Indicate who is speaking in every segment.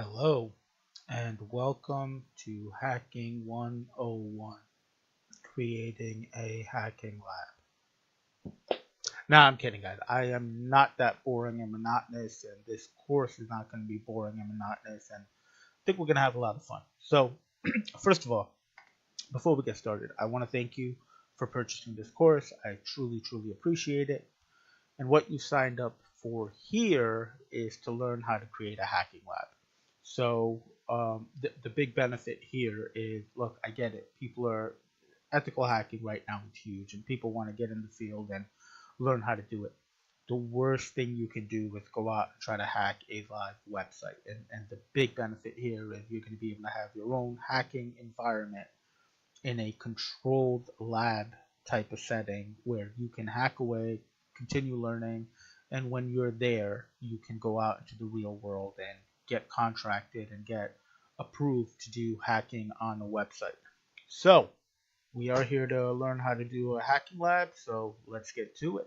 Speaker 1: Hello and welcome to Hacking 101, creating a hacking lab. Nah, I'm kidding, guys. I am not that boring and monotonous, and this course is not going to be boring and monotonous, and I think we're going to have a lot of fun. So, first of all, before we get started, I want to thank you for purchasing this course. I truly, truly appreciate it. And what you signed up for here is to learn how to create a hacking lab. So the big benefit here is, look, I get it. People are ethical hacking right now is huge, and people want to get in the field and learn how to do it. The worst thing you can do is go out and try to hack a live website. And the big benefit here is you're going to be able to have your own hacking environment in a controlled lab type of setting where you can hack away, continue learning, and when you're there, you can go out into the real world and get contracted and get approved to do hacking on a website. So, we are here to learn how to do a hacking lab, so let's get to it.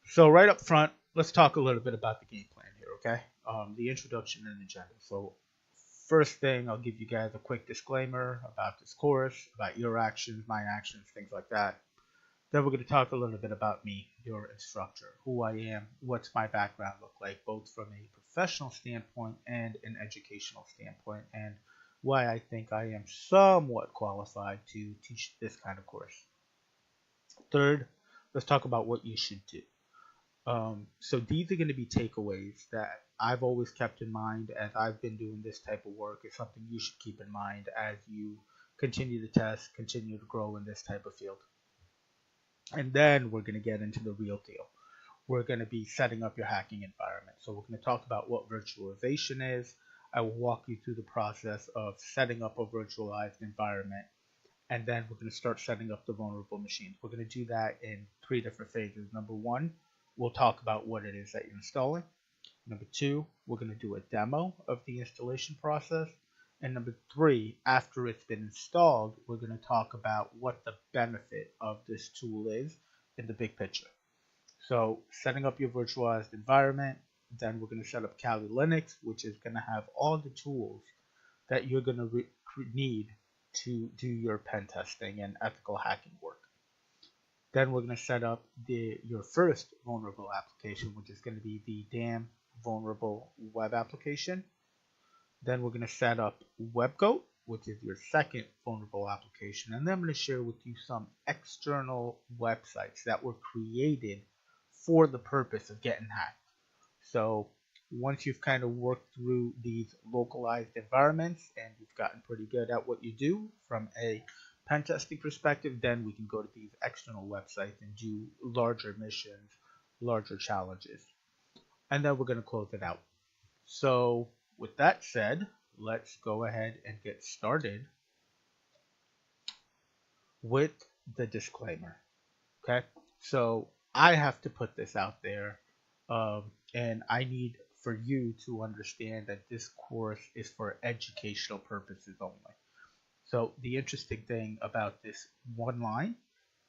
Speaker 1: So, right up front, let's talk a little bit about the game plan here, okay? The introduction and agenda. So, first thing, I'll give you guys a quick disclaimer about this course, about your actions, my actions, things like that. Then we're going to talk a little bit about me, your instructor, who I am, what's my background look like, both from a professional standpoint and an educational standpoint, and why I think I am somewhat qualified to teach this kind of course. Third, let's talk about what you should do. So these are going to be takeaways that I've always kept in mind as I've been doing this type of work. It's something you should keep in mind as you continue to test, continue to grow in this type of field. And then we're going to get into the real deal. We're going to be setting up your hacking environment. So we're going to talk about what virtualization is. I will walk you through the process of setting up a virtualized environment. And then we're going to start setting up the vulnerable machines. We're going to do that in 3 different phases. Number 1, we'll talk about what it is that you're installing. Number 2, we're going to do a demo of the installation process. And number 3, after it's been installed, we're going to talk about what the benefit of this tool is in the big picture. So setting up your virtualized environment, then we're going to set up Kali Linux, which is going to have all the tools that you're going to need to do your pen testing and ethical hacking work. Then we're going to set up your first vulnerable application, which is going to be the damn vulnerable web application. Then we're going to set up WebGoat, which is your second vulnerable application. And then I'm going to share with you some external websites that were created for the purpose of getting hacked. So once you've kind of worked through these localized environments and you've gotten pretty good at what you do from a pen testing perspective, then we can go to these external websites and do larger missions, larger challenges. And then we're going to close it out. So with that said, let's go ahead and get started with the disclaimer. Okay, so I have to put this out there, and I need for you to understand that this course is for educational purposes only. So the interesting thing about this one line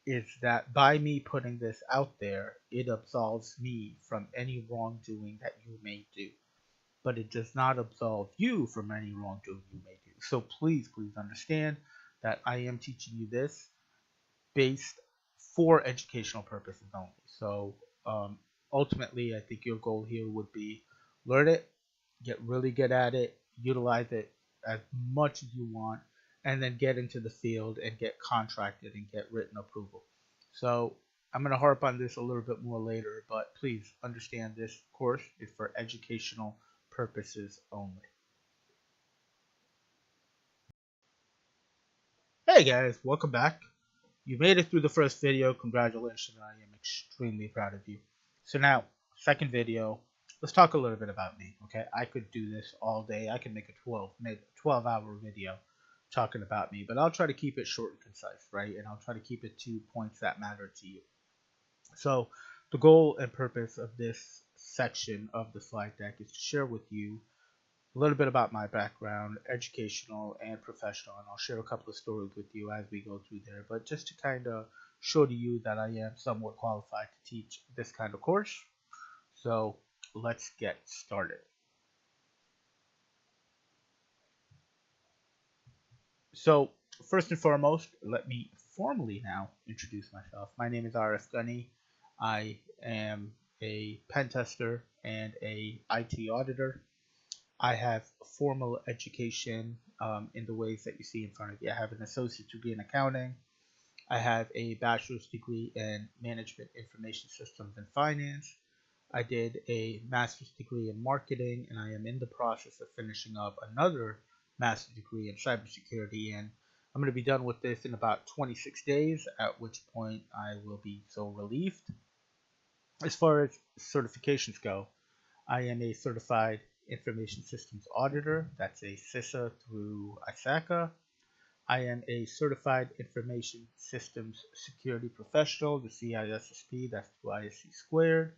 Speaker 1: is that by me putting this out there, it absolves me from any wrongdoing that you may do. But it does not absolve you from any wrongdoing you may do. So please, please understand that I am teaching you this based for educational purposes only. So ultimately, I think your goal here would be learn it, get really good at it, utilize it as much as you want, and then get into the field and get contracted and get written approval. So I'm going to harp on this a little bit more later, but please understand this course is for educational purposes only. Hey guys, welcome back. You made it through the first video. Congratulations, I am extremely proud of you. So now, second video, let's talk a little bit about me, okay? I could do this all day. I could make a 12-hour video talking about me, but I'll try to keep it short and concise, right? And I'll try to keep it to points that matter to you. So the goal and purpose of this section of the slide deck is to share with you a little bit about my background, educational and professional, and I'll share a couple of stories with you as we go through there, but just to kind of show to you that I am somewhat qualified to teach this kind of course. So let's get started. So first and foremost, let me formally now introduce myself. My name is RF Gunny. I am a pen tester and a IT auditor. I have formal education in the ways that you see in front of you. I have an associate degree in accounting. I have a bachelor's degree in management information systems and finance. I did a master's degree in marketing, and I am in the process of finishing up another master's degree in cybersecurity. And I'm going to be done with this in about 26 days, at which point I will be so relieved. As far as certifications go, I am a certified information systems auditor. That's a CISA through ISACA. I am a certified information systems security professional, the CISSP, that's through ISC squared.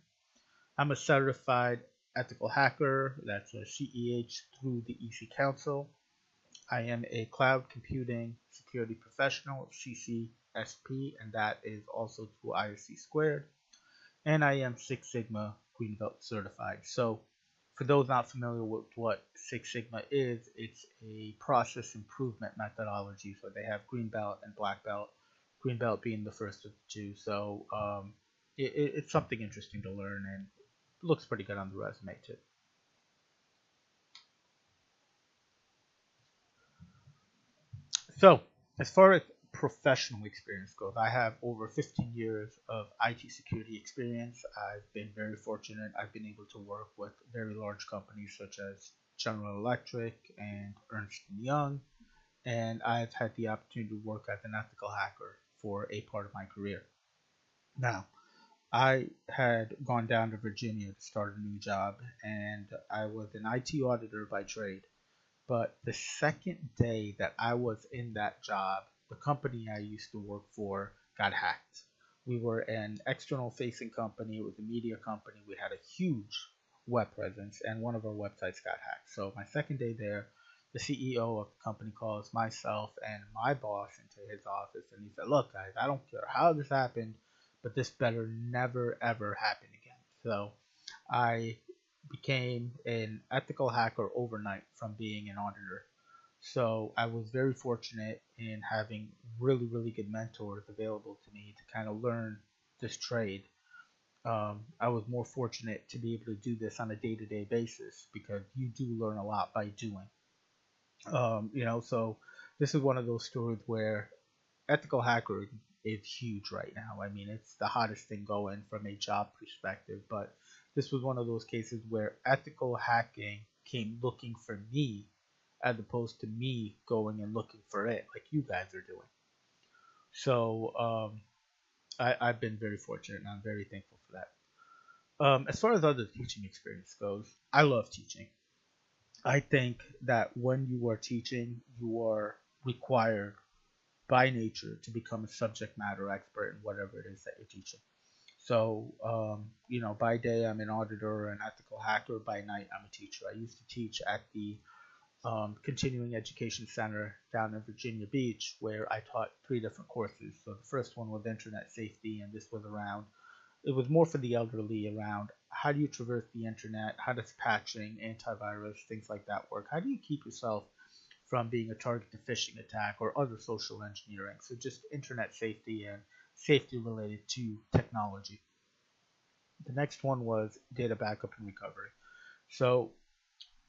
Speaker 1: I'm a certified ethical hacker, that's a CEH through the EC Council. I am a cloud computing security professional, CCSP, and that is also through ISC squared. And I am Six Sigma Green Belt certified. So for those not familiar with what Six Sigma is, it's a process improvement methodology. So they have green belt and black belt, green belt being the first of the two. So it's something interesting to learn, and looks pretty good on the resume too. So as far as professional experience goes, I have over 15 years of IT security experience. I've been very fortunate. I've been able to work with very large companies such as General Electric and Ernst & Young, and I've had the opportunity to work as an ethical hacker for a part of my career. Now, I had gone down to Virginia to start a new job, and I was an IT auditor by trade. But the second day that I was in that job, the company I used to work for got hacked. We were an external facing company, it was a media company. We had a huge web presence, and one of our websites got hacked. So, my second day there, the CEO of the company calls myself and my boss into his office, and he said, "Look, guys, I don't care how this happened, but this better never ever happen again." So, I became an ethical hacker overnight from being an auditor. So I was very fortunate in having really, really good mentors available to me to kind of learn this trade. I was more fortunate to be able to do this on a day-to-day basis because you do learn a lot by doing. So this is one of those stories where ethical hacker is huge right now. I mean, it's the hottest thing going from a job perspective, but this was one of those cases where ethical hacking came looking for me as opposed to me going and looking for it like you guys are doing. So I've been very fortunate and I'm very thankful for that. As far as other teaching experience goes, I love teaching. I think that when you are teaching, you are required by nature to become a subject matter expert in whatever it is that you're teaching. So, by day I'm an auditor or an ethical hacker. By night I'm a teacher. I used to teach at the Continuing Education Center down in Virginia Beach, where I taught three different courses. So the first one was internet safety, and this was around. It was more for the elderly around how do you traverse the internet, how does patching, antivirus, things like that work? How do you keep yourself from being a target to phishing attack or other social engineering? So just internet safety and safety related to technology. The next one was data backup and recovery. So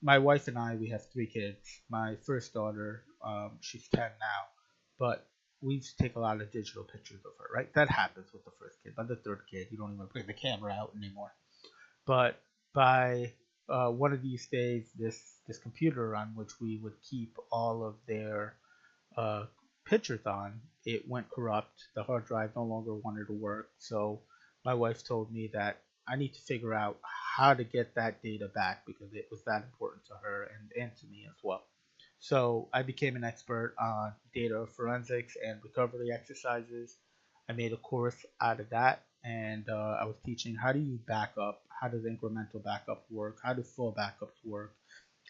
Speaker 1: my wife and I, we have three kids. My first daughter, she's 10 now, but we used to take a lot of digital pictures of her, right? That happens with the first kid. By the third kid, you don't even bring the camera out anymore. But by one of these days, this computer on which we would keep all of their uh, pictures on, it went corrupt. The hard drive no longer wanted to work. So my wife told me that I need to figure out how to get that data back because it was that important to her and to me as well. So I became an expert on data forensics and recovery exercises. I made a course out of that, and I was teaching how do you back up, how does incremental backup work, how do full backups work,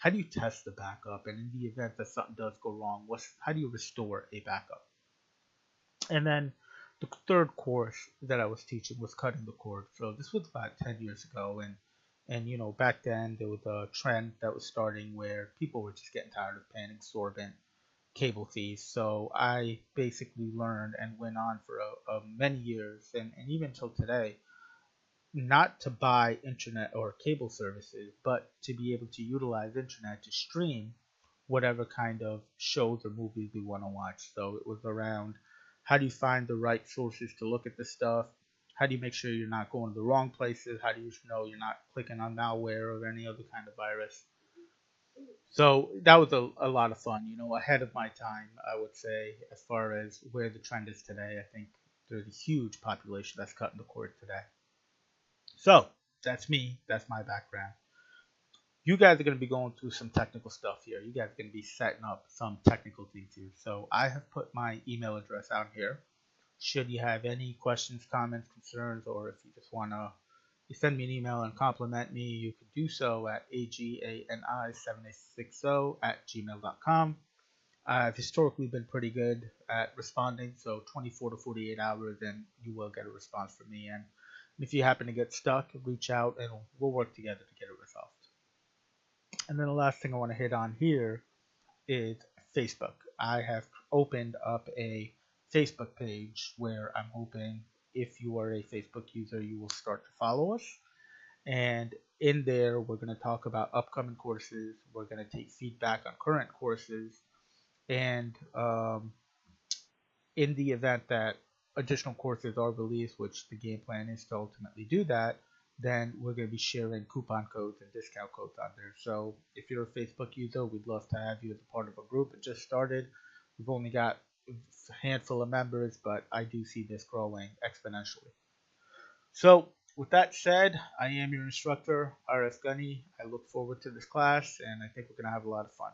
Speaker 1: how do you test the backup, and in the event that something does go wrong, how do you restore a backup? And then the third course that I was teaching was cutting the cord. So this was about 10 years ago, and And back then there was a trend that was starting where people were just getting tired of paying exorbitant cable fees. So I basically learned and went on for many years, and even till today, not to buy internet or cable services, but to be able to utilize internet to stream whatever kind of shows or movies we want to watch. So it was around, how do you find the right sources to look at the stuff? How do you make sure you're not going to the wrong places? How do you know you're not clicking on malware or any other kind of virus? So that was a lot of fun, ahead of my time, I would say, as far as where the trend is today. I think there's a huge population that's cutting the cord today. So that's me. That's my background. You guys are going to be going through some technical stuff here. You guys are going to be setting up some technical things here. So I have put my email address out here. Should you have any questions, comments, concerns, or if you just want to send me an email and compliment me, you can do so at agani7860@gmail.com. I've historically been pretty good at responding, so 24 to 48 hours, and you will get a response from me. And if you happen to get stuck, reach out, and we'll work together to get it resolved. And then the last thing I want to hit on here is Facebook. I have opened up a Facebook page where I'm hoping if you are a Facebook user, you will start to follow us. And in there, we're going to talk about upcoming courses. We're going to take feedback on current courses. And in the event that additional courses are released, which the game plan is to ultimately do that, then we're going to be sharing coupon codes and discount codes on there. So if you're a Facebook user, we'd love to have you as a part of a group. It just started. We've only got a handful of members, but I do see this growing exponentially. So with that said, I am your instructor, RF Gunny. I look forward to this class, and I think we're going to have a lot of fun.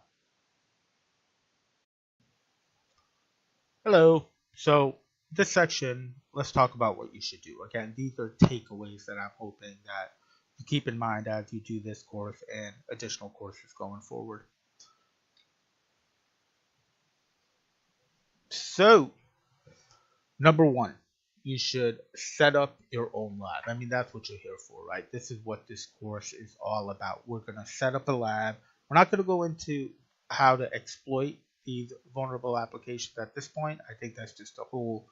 Speaker 1: Hello. So this section, let's talk about what you should do. Again, these are takeaways that I'm hoping that you keep in mind as you do this course and additional courses going forward. So, number one, you should set up your own lab. I mean, that's what you're here for, right? This is what this course is all about. We're going to set up a lab. We're not going to go into how to exploit these vulnerable applications at this point. I think that's just a whole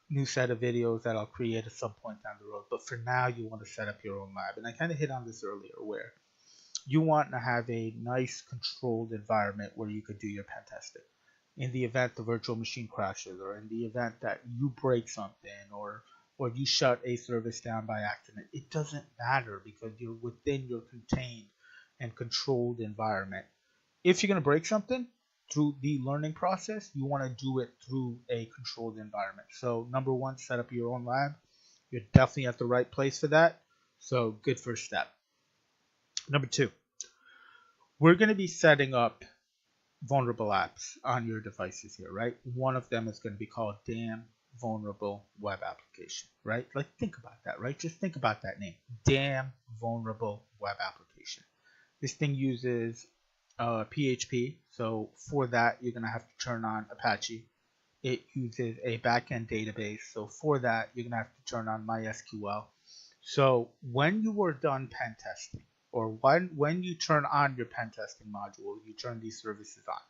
Speaker 1: new set of videos that I'll create at some point down the road. But for now, you want to set up your own lab. And I kind of hit on this earlier, where you want to have a nice controlled environment where you could do your pen testing. In the event the virtual machine crashes, or in the event that you break something, or you shut a service down by accident, it doesn't matter because you're within your contained and controlled environment. If you're going to break something through the learning process, you want to do it through a controlled environment. So number one, set up your own lab. You're definitely at the right place for that. So good first step. Number two, we're going to be setting up vulnerable apps on your devices here, right? One of them is going to be called Damn Vulnerable Web Application, right? Like, think about that, right? Just think about that name, Damn Vulnerable Web Application. This thing uses PHP, so for that, you're going to have to turn on Apache. It uses a backend database, so for that, you're going to have to turn on MySQL. So when you are done pen testing, or when you turn on your pen testing module, you turn these services on.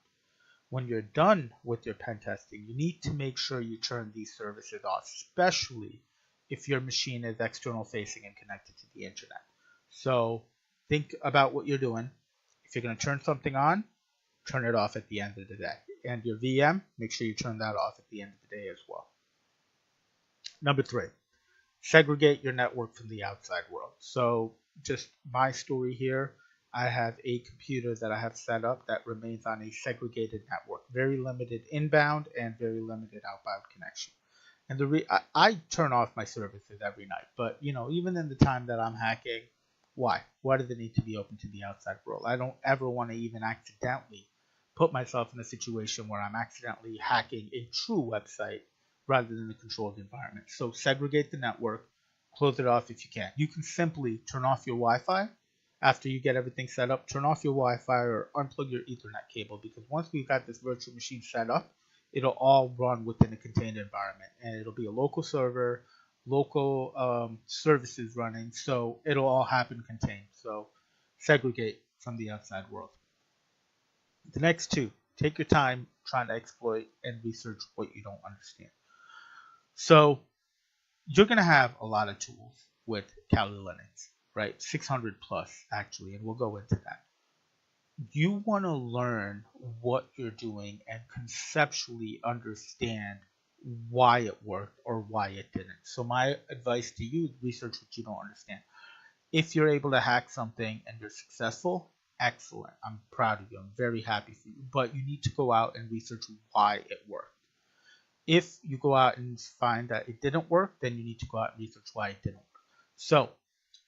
Speaker 1: When you're done with your pen testing, you need to make sure you turn these services off, especially if your machine is external facing and connected to the internet. So think about what you're doing. If you're going to turn something on, turn it off at the end of the day. And your VM, make sure you turn that off at the end of the day as well. Number three, segregate your network from the outside world. So just my story here, I have a computer that I have set up that remains on a segregated network, very limited inbound and very limited outbound connection. And I turn off my services every night, but even in the time that I'm hacking, why do they need to be open to the outside world? I don't ever want to even accidentally put myself in a situation where I'm accidentally hacking a true website rather than a controlled environment. So segregate the network, close it off if you can. You can simply turn off your Wi-Fi after you get everything set up. Turn off your Wi-Fi or unplug your Ethernet cable, because once we've got this virtual machine set up, it'll all run within a contained environment, and it'll be a local server local services running, so it'll all happen contained. So segregate from the outside world. The next two, take your time trying to exploit and research what you don't understand. So you're going to have a lot of tools with Kali Linux, right? 600 plus actually, and we'll go into that. You want to learn what you're doing and conceptually understand why it worked or why it didn't. So my advice to you, research what you don't understand. If you're able to hack something and you're successful, excellent. I'm proud of you. I'm very happy for you. But you need to go out and research why it worked. If you go out and find that it didn't work, then you need to go out and research why it didn't work. So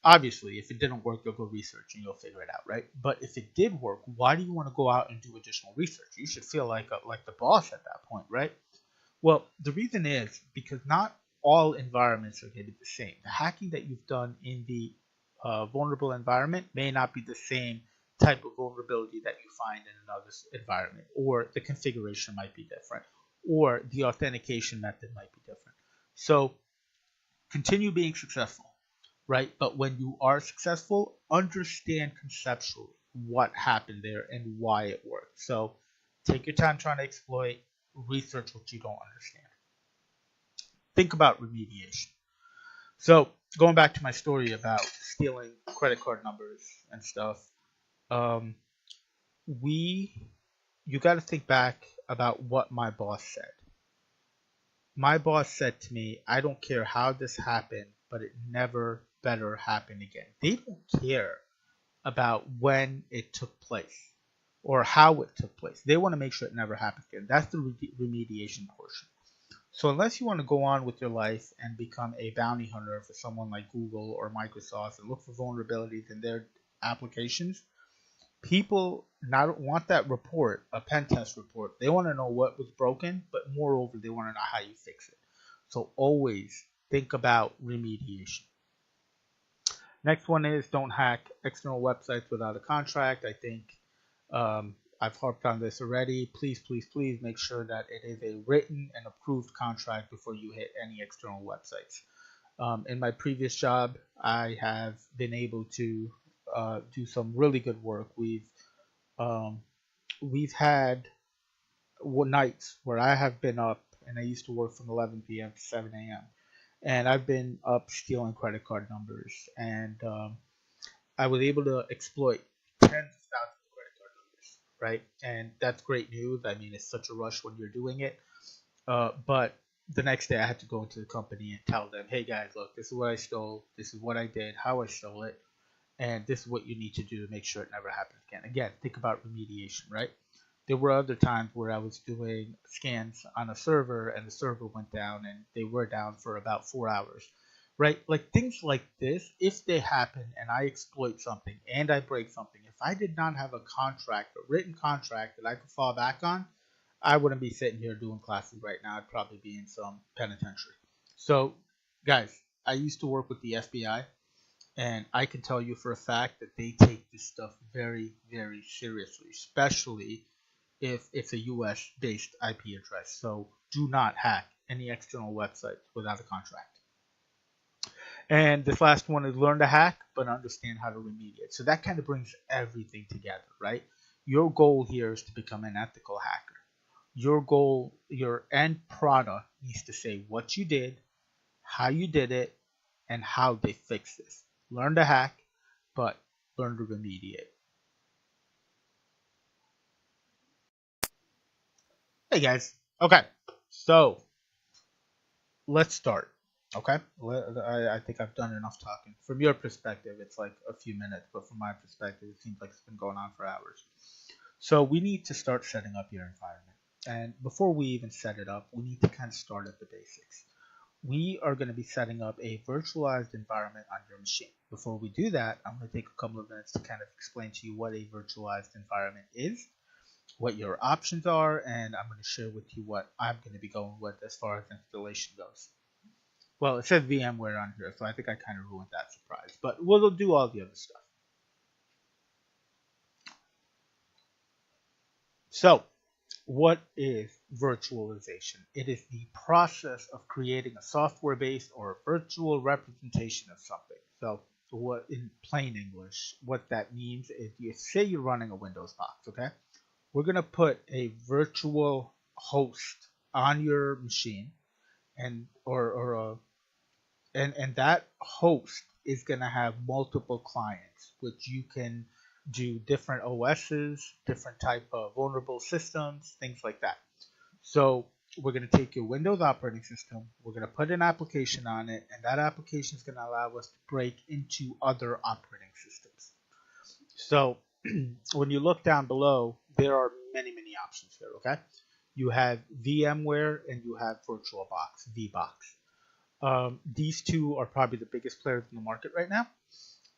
Speaker 1: obviously, if it didn't work, you'll go research and you'll figure it out, right? But if it did work, why do you want to go out and do additional research? You should feel like the boss at that point, right? Well, the reason is because not all environments are going to be the same. The hacking that you've done in the vulnerable environment may not be the same type of vulnerability that you find in another environment, or the configuration might be different, or the authentication method might be different. So continue being successful, right? But when you are successful, understand conceptually what happened there and why it worked. So take your time trying to exploit, research what you don't understand. Think about remediation. So going back to my story about stealing credit card numbers and stuff, you got to think back about what my boss said. My boss said to me, I don't care how this happened, but it never better happen again. They don't care about when it took place or how it took place. They want to make sure it never happens again. That's the remediation portion. So unless you want to go on with your life and become a bounty hunter for someone like Google or Microsoft and look for vulnerabilities in their applications, people not want that report, a pen test report. They want to know what was broken, but moreover, they want to know how you fix it. So always think about remediation. Next one is don't hack external websites without a contract. I think I've harped on this already. Please, please, please make sure that it is a written and approved contract before you hit any external websites. In my previous job, I have been able to do some really good work. We've had nights where I have been up, and I used to work from 11 p.m. to 7 a.m. And I've been up stealing credit card numbers, and I was able to exploit tens of thousands of credit card numbers, right? And that's great news. I mean, it's such a rush when you're doing it. But the next day I had to go into the company and tell them, hey guys, look, this is what I stole. This is what I did, how I stole it. And this is what you need to do to make sure it never happens again. Again, think about remediation, right? There were other times where I was doing scans on a server and the server went down and they were down for about 4 hours, right? Like things like this, if they happen and I exploit something and I break something, if I did not have a contract, a written contract that I could fall back on, I wouldn't be sitting here doing classes right now. I'd probably be in some penitentiary. So, guys, I used to work with the FBI, and I can tell you for a fact that they take this stuff very, very seriously, especially if it's a US based IP address. So do not hack any external website without a contract. And this last one is learn to hack, but understand how to remediate. So that kind of brings everything together, right? Your goal here is to become an ethical hacker. Your goal, your end product needs to say what you did, how you did it, and how they fix this. Learn to hack, but learn to remediate. Hey guys. Okay, so let's start. Okay, I think I've done enough talking. From your perspective, it's like a few minutes, but from my perspective, it seems like it's been going on for hours. So we need to start setting up your environment. And before we even set it up, we need to kind of start at the basics. We are going to be setting up a virtualized environment on your machine. Before we do that, I'm going to take a couple of minutes to kind of explain to you what a virtualized environment is, what your options are, and I'm going to share with you what I'm going to be going with as far as installation goes. Well, it says VMware on here, so I think I kind of ruined that surprise, but we'll do all the other stuff. So, what is virtualization? It is the process of creating a software-based or a virtual representation of something. So what, in plain English, what that means is, you say you're running a Windows box, okay? We're going to put a virtual host on your machine, and and that host is going to have multiple clients, which you can do different OSs, different type of vulnerable systems, things like that. So we're going to take your Windows operating system, we're going to put an application on it, and that application is going to allow us to break into other operating systems. So when you look down below, there are many, many options here, okay? You have VMware and you have VirtualBox, VBox. These two are probably the biggest players in the market right now.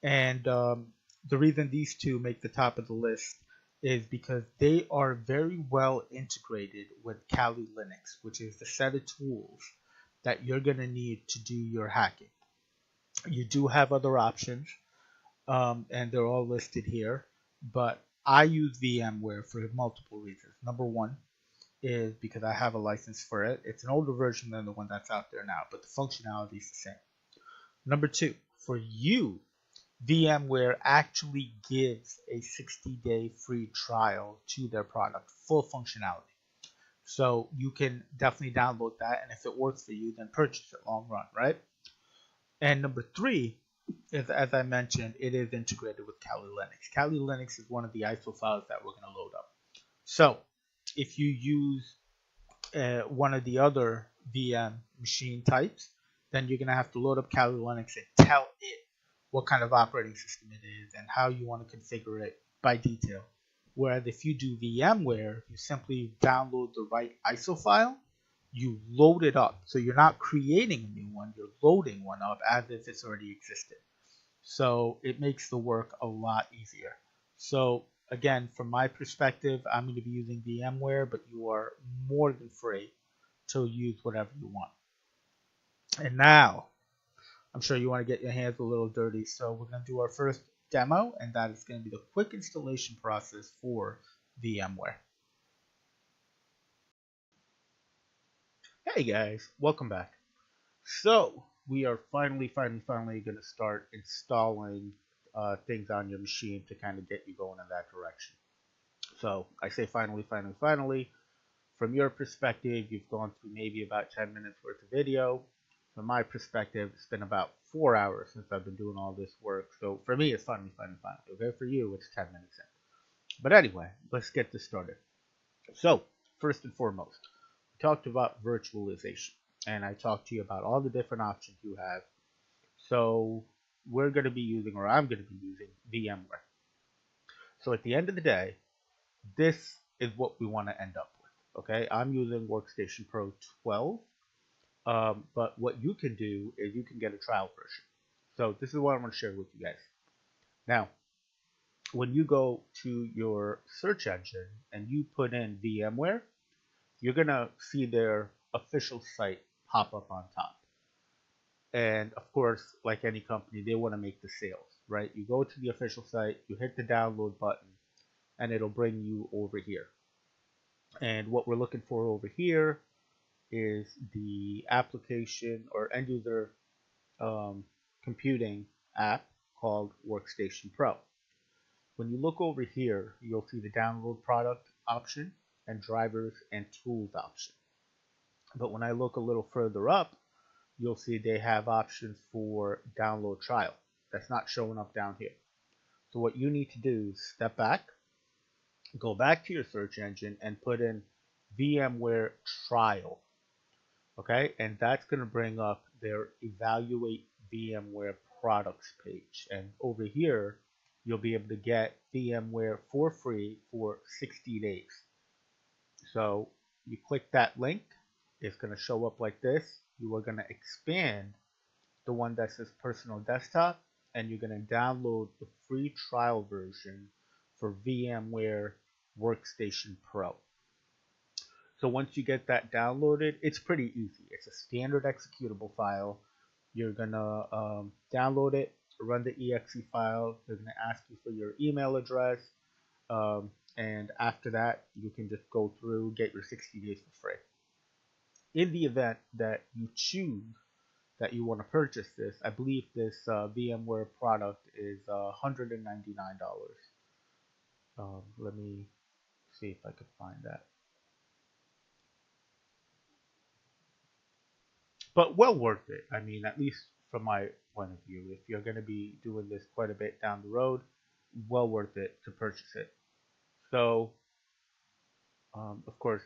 Speaker 1: And the reason these two make the top of the list is because they are very well integrated with Kali Linux, which is the set of tools that you're going to need to do your hacking. You do have other options, and they're all listed here, but I use VMware for multiple reasons. Number one is because I have a license for it. It's an older version than the one that's out there now, but the functionality is the same. Number two, for you, VMware actually gives a 60-day free trial to their product, full functionality. So you can definitely download that, and if it works for you, then purchase it long run, right? And number three is, as I mentioned, it is integrated with Kali Linux. Kali Linux is one of the ISO files that we're going to load up. So if you use one of the other VM machine types, then you're going to have to load up Kali Linux and tell it what kind of operating system it is and how you want to configure it by detail. Whereas if you do VMware, you simply download the right ISO file, you load it up. So you're not creating a new one, you're loading one up as if it's already existed. So it makes the work a lot easier. So again, from my perspective, I'm going to be using VMware, but you are more than free to use whatever you want. And now, I'm sure you want to get your hands a little dirty, so we're going to do our first demo, and that is going to be the quick installation process for VMware. Hey guys, welcome back. So we are finally going to start installing things on your machine to kind of get you going in that direction. So I say finally. From your perspective, you've gone through maybe about 10 minutes worth of video. From my perspective, it's been about 4 hours since I've been doing all this work. So for me, it's finally. Okay, for you, it's 10 minutes in. But anyway, let's get this started. So first and foremost, we talked about virtualization, and I talked to you about all the different options you have. So we're going to be using, or I'm going to be using, VMware. So at the end of the day, this is what we want to end up with. Okay, I'm using Workstation Pro 12. But what you can do is you can get a trial version. So this is what I'm going to share with you guys. Now, when you go to your search engine and you put in VMware, you're going to see their official site pop up on top. And of course, like any company, they want to make the sales, right? You go to the official site, you hit the download button, and it'll bring you over here. And what we're looking for over here is the application or end user computing app called Workstation Pro. When you look over here, you'll see the download product option and drivers and tools option. But when I look a little further up, you'll see they have options for download trial. That's not showing up down here. So what you need to do is step back, go back to your search engine and put in VMware trial. Okay, and that's going to bring up their evaluate VMware products page. And over here, you'll be able to get VMware for free for 60 days. So you click that link, it's going to show up like this. You are going to expand the one that says personal desktop, and you're going to download the free trial version for VMware Workstation Pro. So once you get that downloaded, it's pretty easy. It's a standard executable file. You're going to download it, run the exe file. They're going to ask you for your email address, and and after that, you can just go through, get your 60 days for free. In the event that you choose that you want to purchase this, I believe this VMware product is $199. Let me see if I can find that. But well worth it. I mean, at least from my point of view, if you're going to be doing this quite a bit down the road, well worth it to purchase it. So, of course,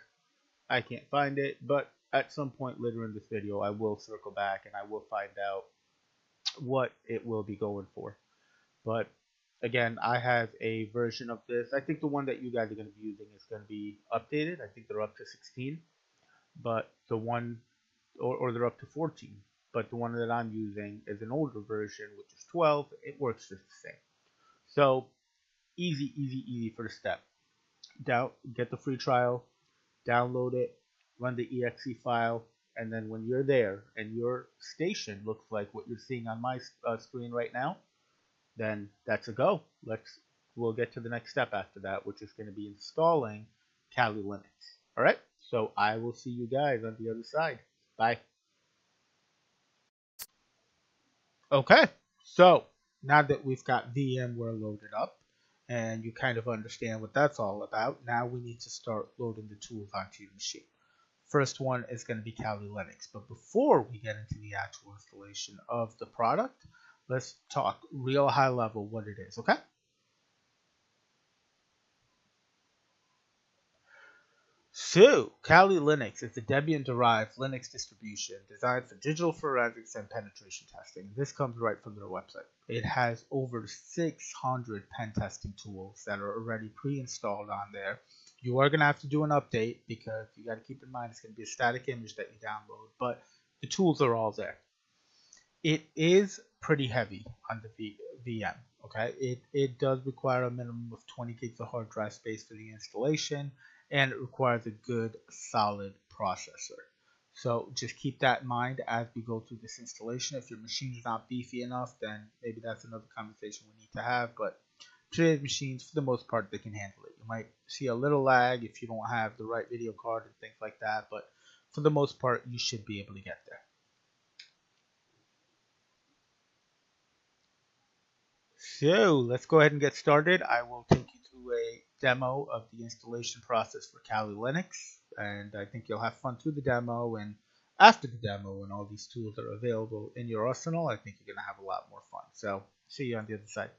Speaker 1: I can't find it, but at some point later in this video, I will circle back and I will find out what it will be going for. But again, I have a version of this. I think the one that you guys are going to be using is going to be updated. I think they're up to 16, but the one, or they're up to 14. But the one that I'm using is an older version, which is 12. It works just the same. So easy for the step. Get the free trial, download it, run the exe file, and then when you're there and your station looks like what you're seeing on my screen right now, then that's a go. We'll get to the next step after that, which is going to be installing Kali Linux. All right, so I will see you guys on the other side. Bye. Okay, so now that we've got VMware loaded up and you kind of understand what that's all about, now we need to start loading the tools onto your machine. First one is going to be Kali Linux, but before we get into the actual installation of the product, let's talk real high level what it is, okay? So, Kali Linux is a Debian-derived Linux distribution designed for digital forensics and penetration testing. This comes right from their website. It has over 600 pen testing tools that are already pre-installed on there. You are going to have to do an update because you got to keep in mind it's going to be a static image that you download, but the tools are all there. It is pretty heavy on the VM. Okay, it does require a minimum of 20 gigs of hard drive space for the installation, and it requires a good solid processor. So just keep that in mind as we go through this installation. If your machine is not beefy enough, then maybe that's another conversation we need to have. But today's machines, for the most part, they can handle it. You might see a little lag if you don't have the right video card and things like that, but for the most part, you should be able to get there. So let's go ahead and get started. I will take you through a demo of the installation process for Kali Linux, and I think you'll have fun through the demo. And after the demo, when all these tools are available in your arsenal, I think you're going to have a lot more fun. So see you on the other side.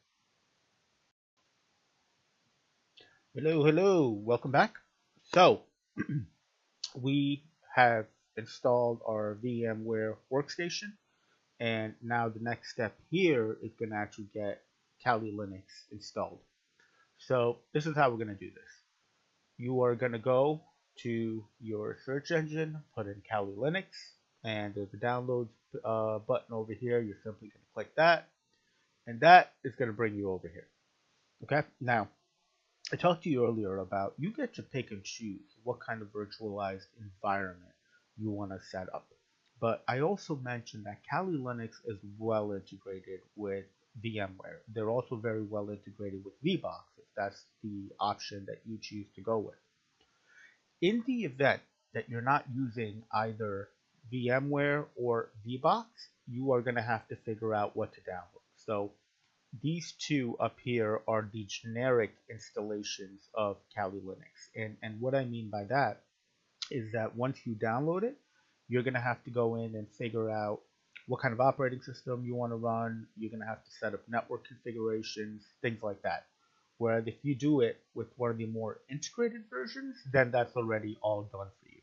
Speaker 1: Hello, welcome back. So we have installed our VMware workstation, and now the next step here is going to actually get Kali Linux installed. So this is how we're going to do this. You are going to go to your search engine, put in Kali Linux, and there's a download button over here. You're simply going to click that, and that is going to bring you over here. Okay, now I talked to you earlier about you get to pick and choose what kind of virtualized environment you want to set up. But I also mentioned that Kali Linux is well integrated with VMware. They're also very well integrated with VBox, if that's the option that you choose to go with. In the event that you're not using either VMware or VBox, you are going to have to figure out what to download. So these two up here are the generic installations of Kali Linux. And what I mean by that is that once you download it, you're going to have to go in and figure out what kind of operating system you want to run. You're going to have to set up network configurations, things like that. Whereas if you do it with one of the more integrated versions, then that's already all done for you.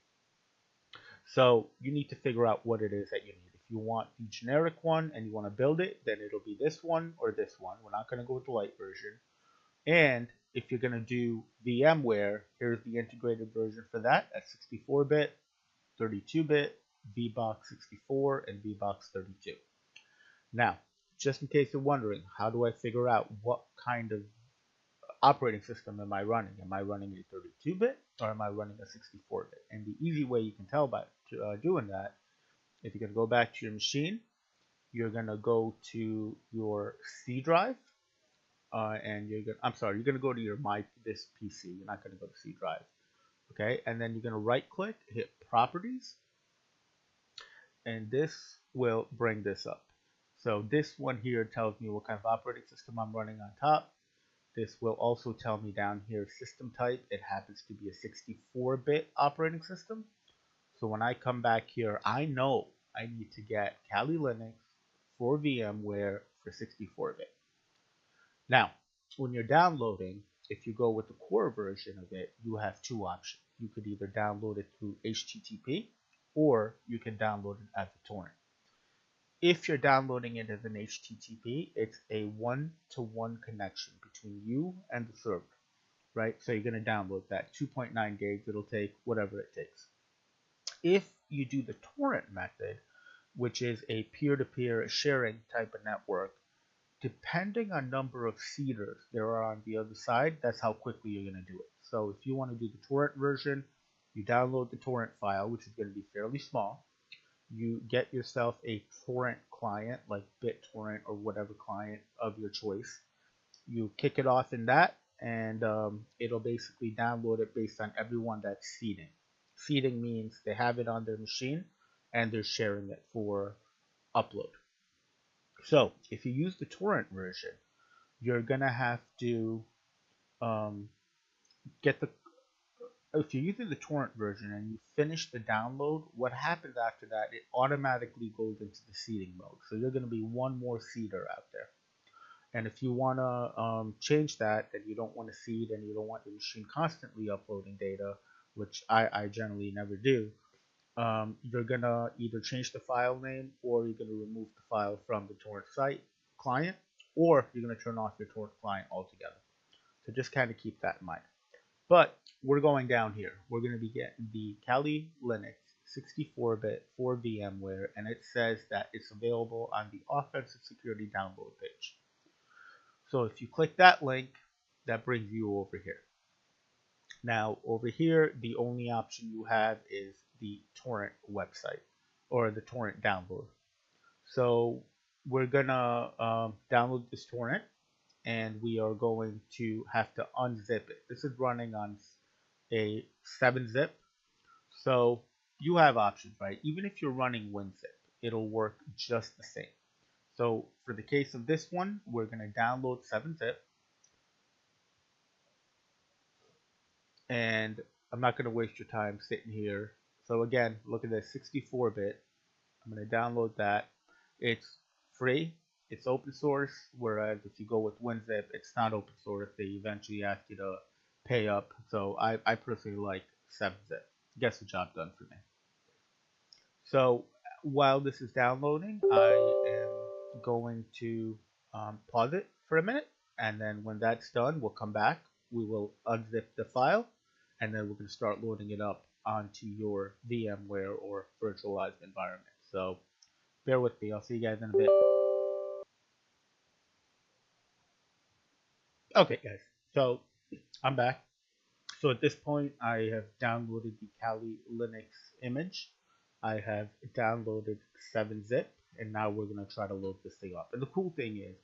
Speaker 1: So you need to figure out what it is that you need. If you want the generic one and you want to build it, then it'll be this one or this one. We're not going to go with the light version. And if you're going to do VMware, here's the integrated version for that at 64-bit, 32-bit, VBox 64, and VBox 32. Now, just in case you're wondering, how do I figure out what kind of operating system am I running? Am I running a 32-bit or am I running a 64-bit? And the easy way you can tell by doing that, if you're going to go back to your machine, you're going to go to your C drive, and you're gonna go to your this PC. You're not gonna go to C drive. Okay, and then you're gonna right click, hit properties, and this will bring this up. So this one here tells me what kind of operating system I'm running on top. This will also tell me down here system type. It happens to be a 64-bit operating system. So when I come back here, I know I need to get Kali Linux for VMware for 64-bit. Now, when you're downloading, if you go with the core version of it, you have two options. You could either download it through HTTP or you can download it as a torrent. If you're downloading it as an HTTP, it's a one-to-one connection between you and the server, right? So you're going to download that 2.9 gigs. It'll take whatever it takes. If you do the torrent method, which is a peer-to-peer sharing type of network, depending on number of seeders there are on the other side, that's how quickly you're going to do it. So if you want to do the torrent version, you download the torrent file, which is going to be fairly small. You get yourself a torrent client like BitTorrent or whatever client of your choice. You kick it off in that, and it'll basically download it based on everyone that's seeding. Seeding means they have it on their machine and they're sharing it for upload. So if you use the torrent version, you're gonna have to if you're using the torrent version and you finish the download, what happens after that, it automatically goes into the seeding mode. So you're going to be one more seeder out there. And if you want to change that, and you don't want to seed and you don't want your machine constantly uploading data, which I generally never do, you're going to either change the file name, or you're going to remove the file from the torrent site client, or you're going to turn off your torrent client altogether. So just kind of keep that in mind. But we're going down here. We're going to be getting the Kali Linux 64-bit for VMware, and it says that it's available on the Offensive Security download page. So if you click that link, that brings you over here. Now, over here, the only option you have is the torrent website or the torrent download. So we're going to download this torrent, and we are going to have to unzip it. This is running on a 7-zip. So you have options, right? Even if you're running WinZip, it'll work just the same. So for the case of this one, we're going to download 7-zip. And I'm not going to waste your time sitting here. So again, look at this 64-bit. I'm going to download that. It's free. It's open source, whereas if you go with WinZip, it's not open source. They eventually ask you to pay up. So I personally like 7-zip. Gets the job done for me. So while this is downloading, I am going to pause it for a minute. And then when that's done, we'll come back. We will unzip the file, and then we're going to start loading it up onto your VMware or virtualized environment. So bear with me. I'll see you guys in a bit. Okay, guys, so I'm back. So at this point, I have downloaded the Kali Linux image. I have downloaded 7-zip, and now we're going to try to load this thing up. And the cool thing is,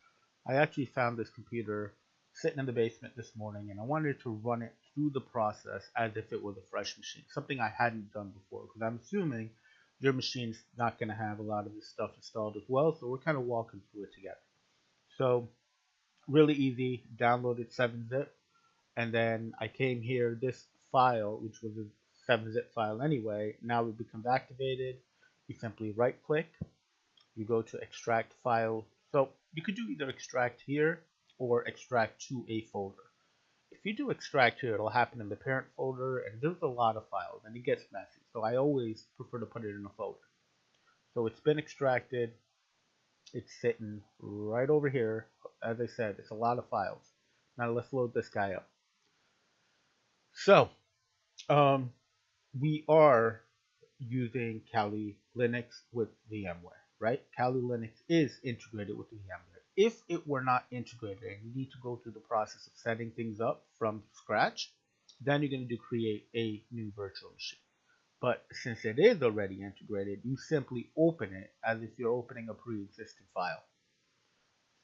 Speaker 1: I actually found this computer sitting in the basement this morning, and I wanted to run it through the process as if it was a fresh machine, something I hadn't done before, because I'm assuming your machine's not going to have a lot of this stuff installed as well, so we're kind of walking through it together. So really easy, downloaded 7-zip, and then I came here, this file, which was a 7-zip file anyway, now it becomes activated. You simply right click, you go to extract file. So you could do either extract here or extract to a folder. If you do extract here, it'll happen in the parent folder, and there's a lot of files and it gets messy, so I always prefer to put it in a folder. So it's been extracted. It's sitting right over here. As I said, it's a lot of files. Now let's load this guy up. So we are using Kali Linux with VMware, right? Kali Linux is integrated with VMware. If it were not integrated and you need to go through the process of setting things up from scratch, then you're going to create a new virtual machine. But since it is already integrated, you simply open it as if you're opening a pre-existing file.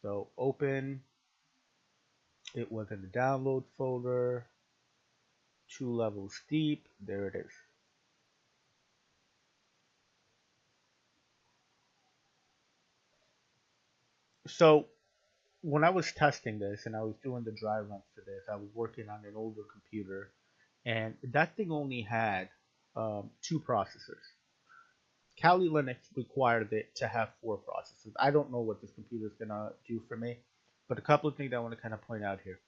Speaker 1: So open It was in the download folder, 2 levels deep. There it is. So when I was testing this and I was doing the dry runs for this, I was working on an older computer, and that thing only had 2 processors. Kali Linux required it to have 4 processors. I don't know what this computer is gonna do for me, but a couple of things I want to kind of point out here.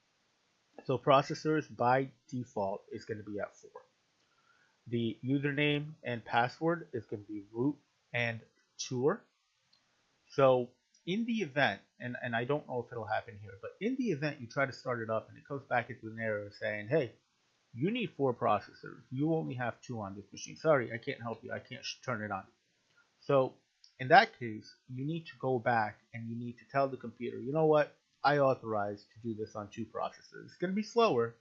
Speaker 1: So processors by default is going to be at 4. The username and password is going to be root and tour. So in the event, and I don't know if it'll happen here, but in the event you try to start it up and it comes back into an error saying, hey, you need 4 processors. You only have 2 on this machine. Sorry, I can't help you. I can't turn it on. So in that case, you need to go back and you need to tell the computer, you know what? I authorize to do this on 2 processors. It's going to be slower,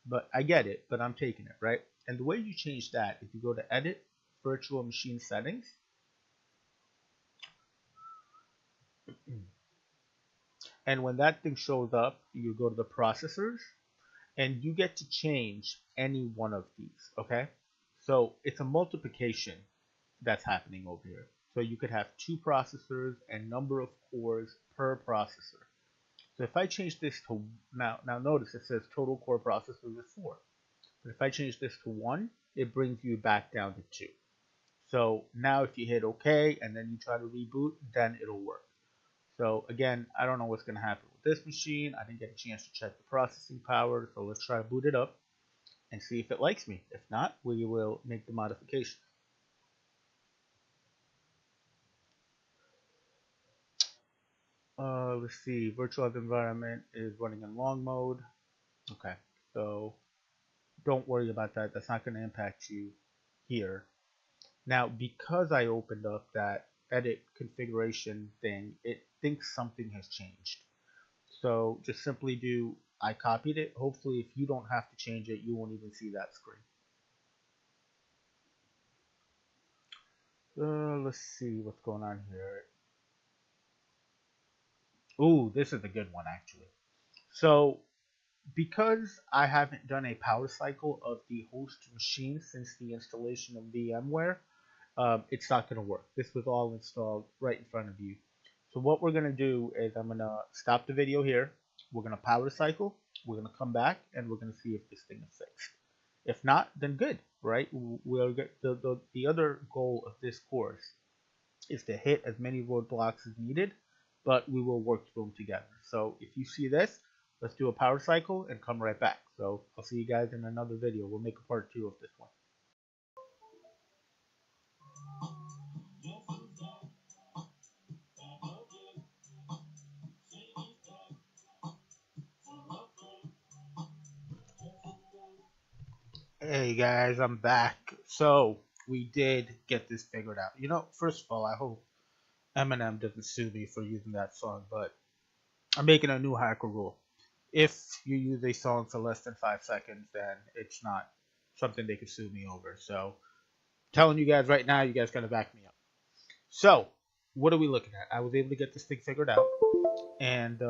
Speaker 1: but I get it, but I'm taking it, right? And the way you change that is you go to Edit, Virtual Machine Settings. And when that thing shows up, you go to the processors and you get to change any one of these, okay? So it's a multiplication that's happening over here. So you could have 2 processors and number of cores per processor. So if I change this to, now notice it says total core processors is 4. But if I change this to 1, it brings you back down to 2. So now if you hit OK and then you try to reboot, then it'll work. So again, I don't know what's going to happen with this machine. I didn't get a chance to check the processing power. So let's try to boot it up and see if it likes me. If not, we will make the modifications. Let's see, virtualized environment is running in long mode. Okay, so don't worry about that. That's not going to impact you here. Now, because I opened up that edit configuration thing, it thinks something has changed. So just simply do, I copied it. Hopefully, if you don't have to change it, you won't even see that screen. Let's see what's going on here. Ooh, this is a good one, actually. So because I haven't done a power cycle of the host machine since the installation of VMware, it's not going to work. This was all installed right in front of you. So what we're going to do is I'm going to stop the video here. We're going to power cycle. We're going to come back and we're going to see if this thing is fixed. If not, then good, right? We'll get the other goal of this course is to hit as many roadblocks as needed, but we will work through them together. So if you see this, let's do a power cycle and come right back. So I'll see you guys in another video. We'll make a part 2 of this one. Hey guys, I'm back. So we did get this figured out. You know, first of all, I hope Eminem doesn't sue me for using that song, but I'm making a new hacker rule. If you use a song for less than 5 seconds, then it's not something they can sue me over. So telling you guys right now, you guys gotta back me up. So what are we looking at? I was able to get this thing figured out, and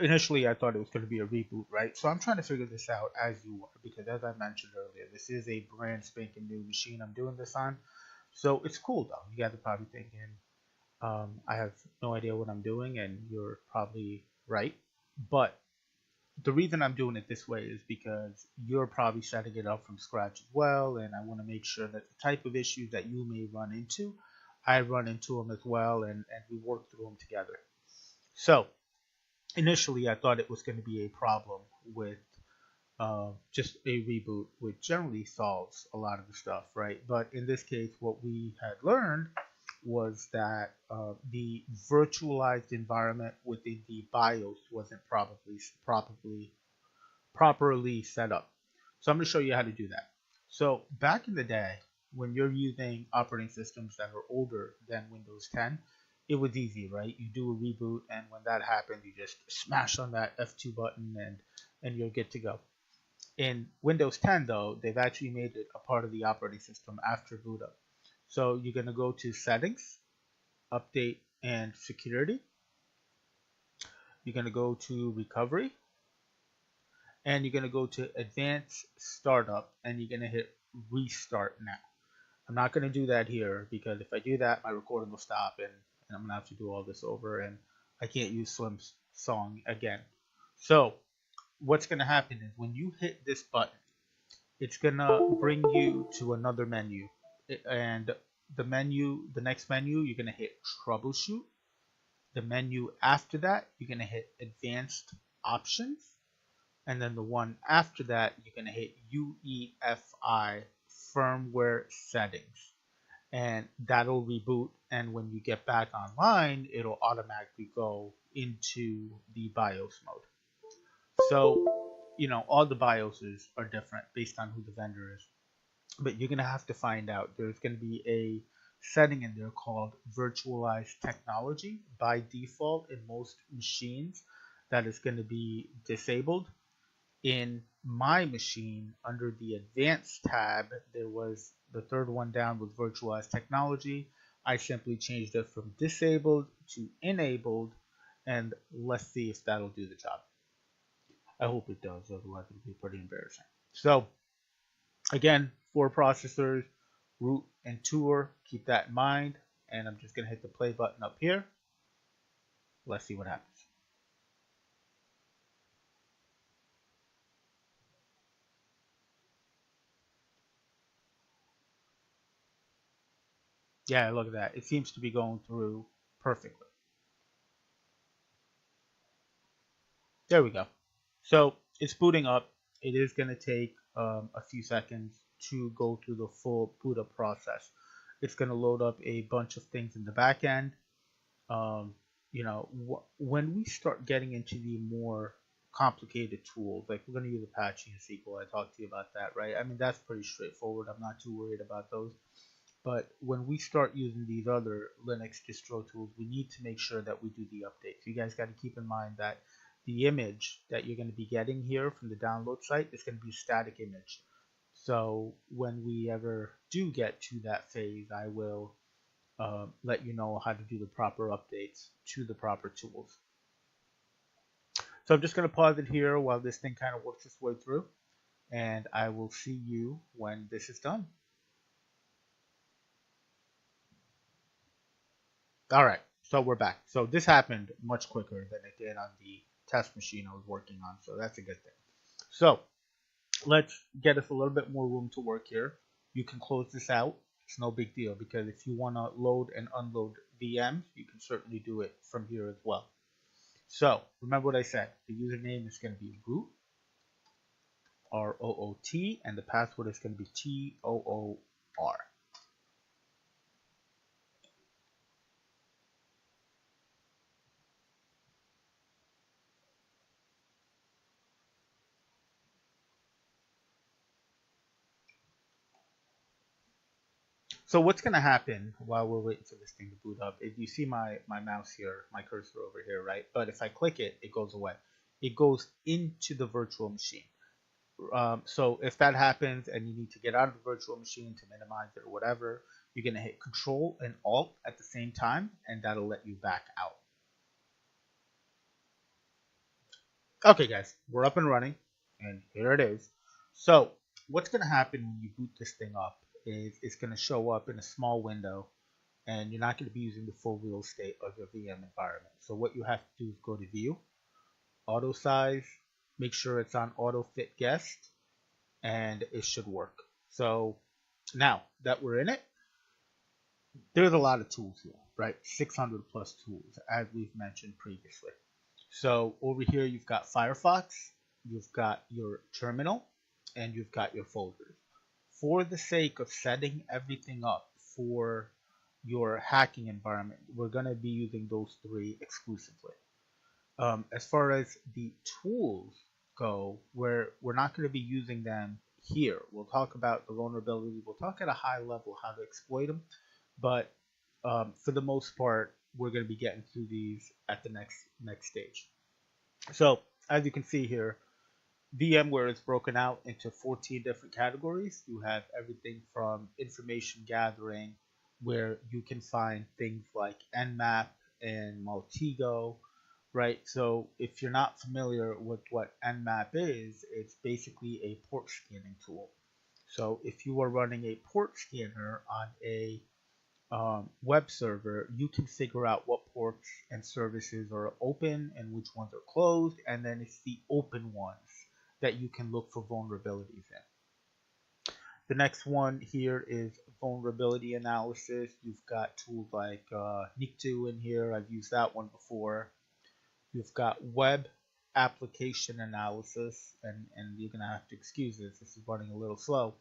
Speaker 1: initially I thought it was going to be a reboot, right? So I'm trying to figure this out as you are, because as I mentioned earlier, this is a brand spanking new machine I'm doing this on. So it's cool though. You guys are probably thinking, I have no idea what I'm doing, and you're probably right. But the reason I'm doing it this way is because you're probably setting it up from scratch as well, and I want to make sure that the type of issues that you may run into, I run into them as well, and we work through them together. So initially, I thought it was going to be a problem with just a reboot, which generally solves a lot of the stuff, right? But in this case, what we had learned was that the virtualized environment within the BIOS wasn't properly set up. So I'm going to show you how to do that. So back in the day, when you're using operating systems that are older than Windows 10, it was easy, right? You do a reboot, and when that happens, you just smash on that F2 button, and you're good to go. In Windows 10, though, they've actually made it a part of the operating system after boot up. So you're going to go to Settings, Update, and Security. You're going to go to Recovery, and you're going to go to Advanced Startup, and you're going to hit Restart Now. I'm not going to do that here because if I do that, my recording will stop, and I'm going to have to do all this over, and I can't use Slim's song again. So what's going to happen is when you hit this button, it's going to bring you to another menu. And the next menu, you're going to hit Troubleshoot. The menu after that, you're going to hit Advanced Options. And then the one after that, you're going to hit UEFI, Firmware Settings. And that'll reboot. And when you get back online, it'll automatically go into the BIOS mode. So, all the BIOSes are different based on who the vendor is. But you're going to have to find out. There's going to be a setting in there called Virtualized Technology. By default, in most machines, that is going to be disabled. In my machine, under the Advanced tab, there was the third one down with Virtualized Technology. I simply changed it from disabled to enabled, and let's see if that'll do the job. I hope it does, otherwise it'll be pretty embarrassing. So, again, 4 processors, root and tour, keep that in mind, and I'm just going to hit the play button up here. Let's see what happens. Yeah, look at that. It seems to be going through perfectly. There we go. So it's booting up. It is going to take a few seconds to go through the full boot up process. It's going to load up a bunch of things in the back end. When we start getting into the more complicated tools, like we're going to use Apache and SQL, I talked to you about that, right? I mean, that's pretty straightforward. I'm not too worried about those. But when we start using these other Linux distro tools, we need to make sure that we do the updates. You guys got to keep in mind that the image that you're going to be getting here from the download site is going to be a static image. So when we ever do get to that phase, I will let you know how to do the proper updates to the proper tools. So I'm just going to pause it here while this thing kind of works its way through, and I will see you when this is done. All right, so we're back. So this happened much quicker than it did on the test machine I was working on, so that's a good thing. So let's get us a little bit more room to work here. You can close this out. It's no big deal because if you want to load and unload VMs, you can certainly do it from here as well. So remember what I said. The username is going to be root, ROOT, and the password is going to be TOOR. So what's going to happen while we're waiting for this thing to boot up is you see my mouse here, my cursor over here, right? But if I click it, it goes away. It goes into the virtual machine. So if that happens and you need to get out of the virtual machine to minimize it or whatever, you're going to hit Control and Alt at the same time, and that'll let you back out. Okay, guys, we're up and running, and here it is. So what's going to happen when you boot this thing up is it's going to show up in a small window, and you're not going to be using the full real estate of your VM environment. So what you have to do is go to View, Auto Size, make sure it's on Auto Fit Guest, and it should work. So now that we're in it, there's a lot of tools here, right? 600 plus tools, as we've mentioned previously. So over here, you've got Firefox, you've got your terminal, and you've got your folders. For the sake of setting everything up for your hacking environment, we're going to be using those 3 exclusively. As far as the tools go, we're not going to be using them here. We'll talk about the vulnerability. We'll talk at a high level how to exploit them. But for the most part, we're going to be getting through these at the next stage. So as you can see here, VMware is broken out into 14 different categories. You have everything from information gathering, where you can find things like Nmap and Maltego, right? So if you're not familiar with what Nmap is, it's basically a port scanning tool. So if you are running a port scanner on a web server, you can figure out what ports and services are open and which ones are closed, and then it's the open ones that you can look for vulnerabilities in. The next one here is vulnerability analysis. You've got tools like NIC2 in here. I've used that one before. You've got web application analysis, and you're going to have to excuse this. This is running a little slow.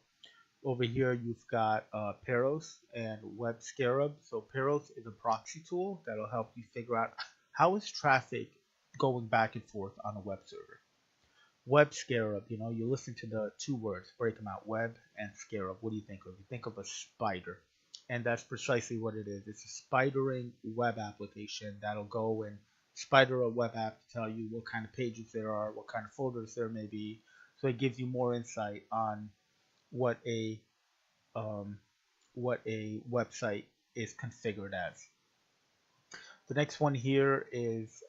Speaker 1: Over here, you've got Peros and Web Scarab. So Peros is a proxy tool that'll help you figure out how is traffic going back and forth on a web server. Web Scarab, you listen to the two words, break them out, web and scarab. What do you think of? You think of a spider. And that's precisely what it is. It's a spidering web application that'll go and spider a web app to tell you what kind of pages there are, what kind of folders there may be. So it gives you more insight on what a website is configured as. The next one here is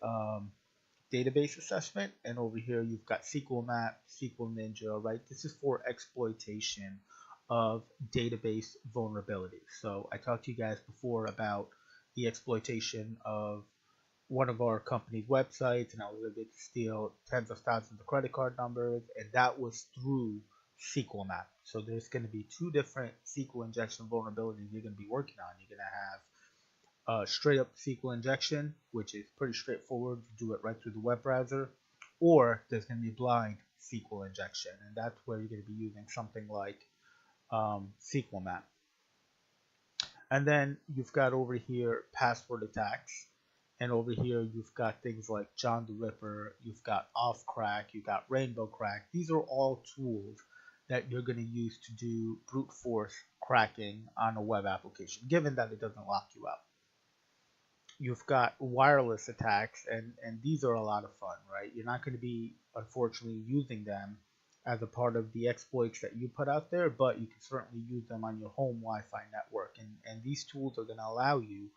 Speaker 1: database assessment, and over here you've got SQL Map, SQL Ninja, right? This is for exploitation of database vulnerabilities. So I talked to you guys before about the exploitation of one of our company's websites, and I was able to steal tens of thousands of credit card numbers, and that was through SQL Map. So there's going to be two different SQL injection vulnerabilities you're going to be working on. You're going to have straight up SQL injection, which is pretty straightforward. You do it right through the web browser, or there's going to be blind SQL injection, and that's where you're going to be using something like SQL Map. And then you've got over here password attacks, and over here you've got things like John the Ripper, you've got Offcrack, you've got Rainbow Crack. These are all tools that you're going to use to do brute force cracking on a web application, given that it doesn't lock you out. You've got wireless attacks, and these are a lot of fun, right? You're not going to be, unfortunately, using them as a part of the exploits that you put out there, but you can certainly use them on your home Wi-Fi network. And these tools are going to allow you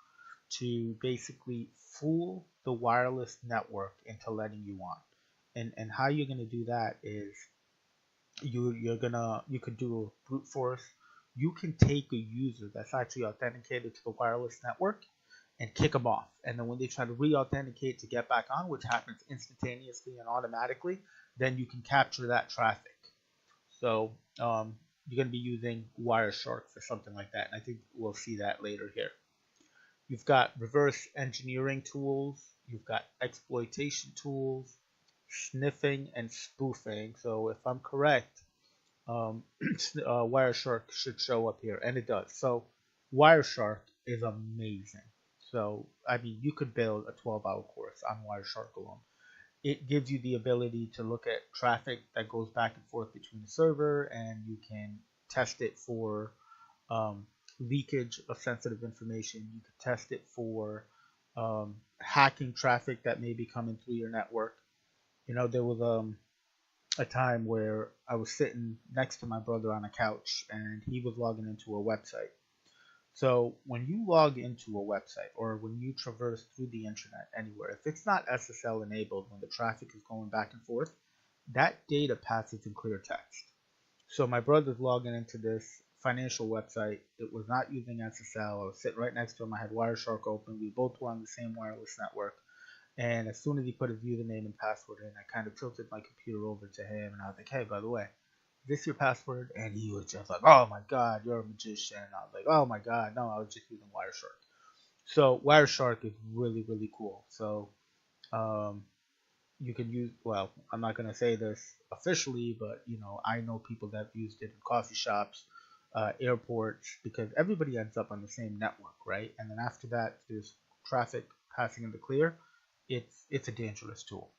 Speaker 1: to basically fool the wireless network into letting you on. And how you're going to do that is you could do a brute force. You can take a user that's actually authenticated to the wireless network and kick them off. And then when they try to re-authenticate to get back on, which happens instantaneously and automatically, then you can capture that traffic. So you're going to be using Wireshark for something like that. And I think we'll see that later here. You've got reverse engineering tools. You've got exploitation tools, sniffing, and spoofing. So if I'm correct, Wireshark should show up here, and it does. So Wireshark is amazing. So, I mean, you could build a 12-hour course on Wireshark alone. It gives you the ability to look at traffic that goes back and forth between the server, and you can test it for leakage of sensitive information. You could test it for hacking traffic that may be coming through your network. There was a time where I was sitting next to my brother on a couch, and he was logging into a website. So when you log into a website, or when you traverse through the internet anywhere, if it's not SSL enabled, when the traffic is going back and forth, that data passes in clear text. So my brother's logging into this financial website. It was not using SSL. I was sitting right next to him. I had Wireshark open. We both were on the same wireless network. And as soon as he put his username and password in, I kind of tilted my computer over to him, and I was like, hey, by the way, is this your password? And he was just like, oh my God, you're a magician. I was like, oh my God, no, I was just using Wireshark. So Wireshark is really, really cool. So you can use, well, I'm not going to say this officially, but I know people that have used it in coffee shops, airports, because everybody ends up on the same network, right? And then after that, there's traffic passing in the clear. It's a dangerous tool.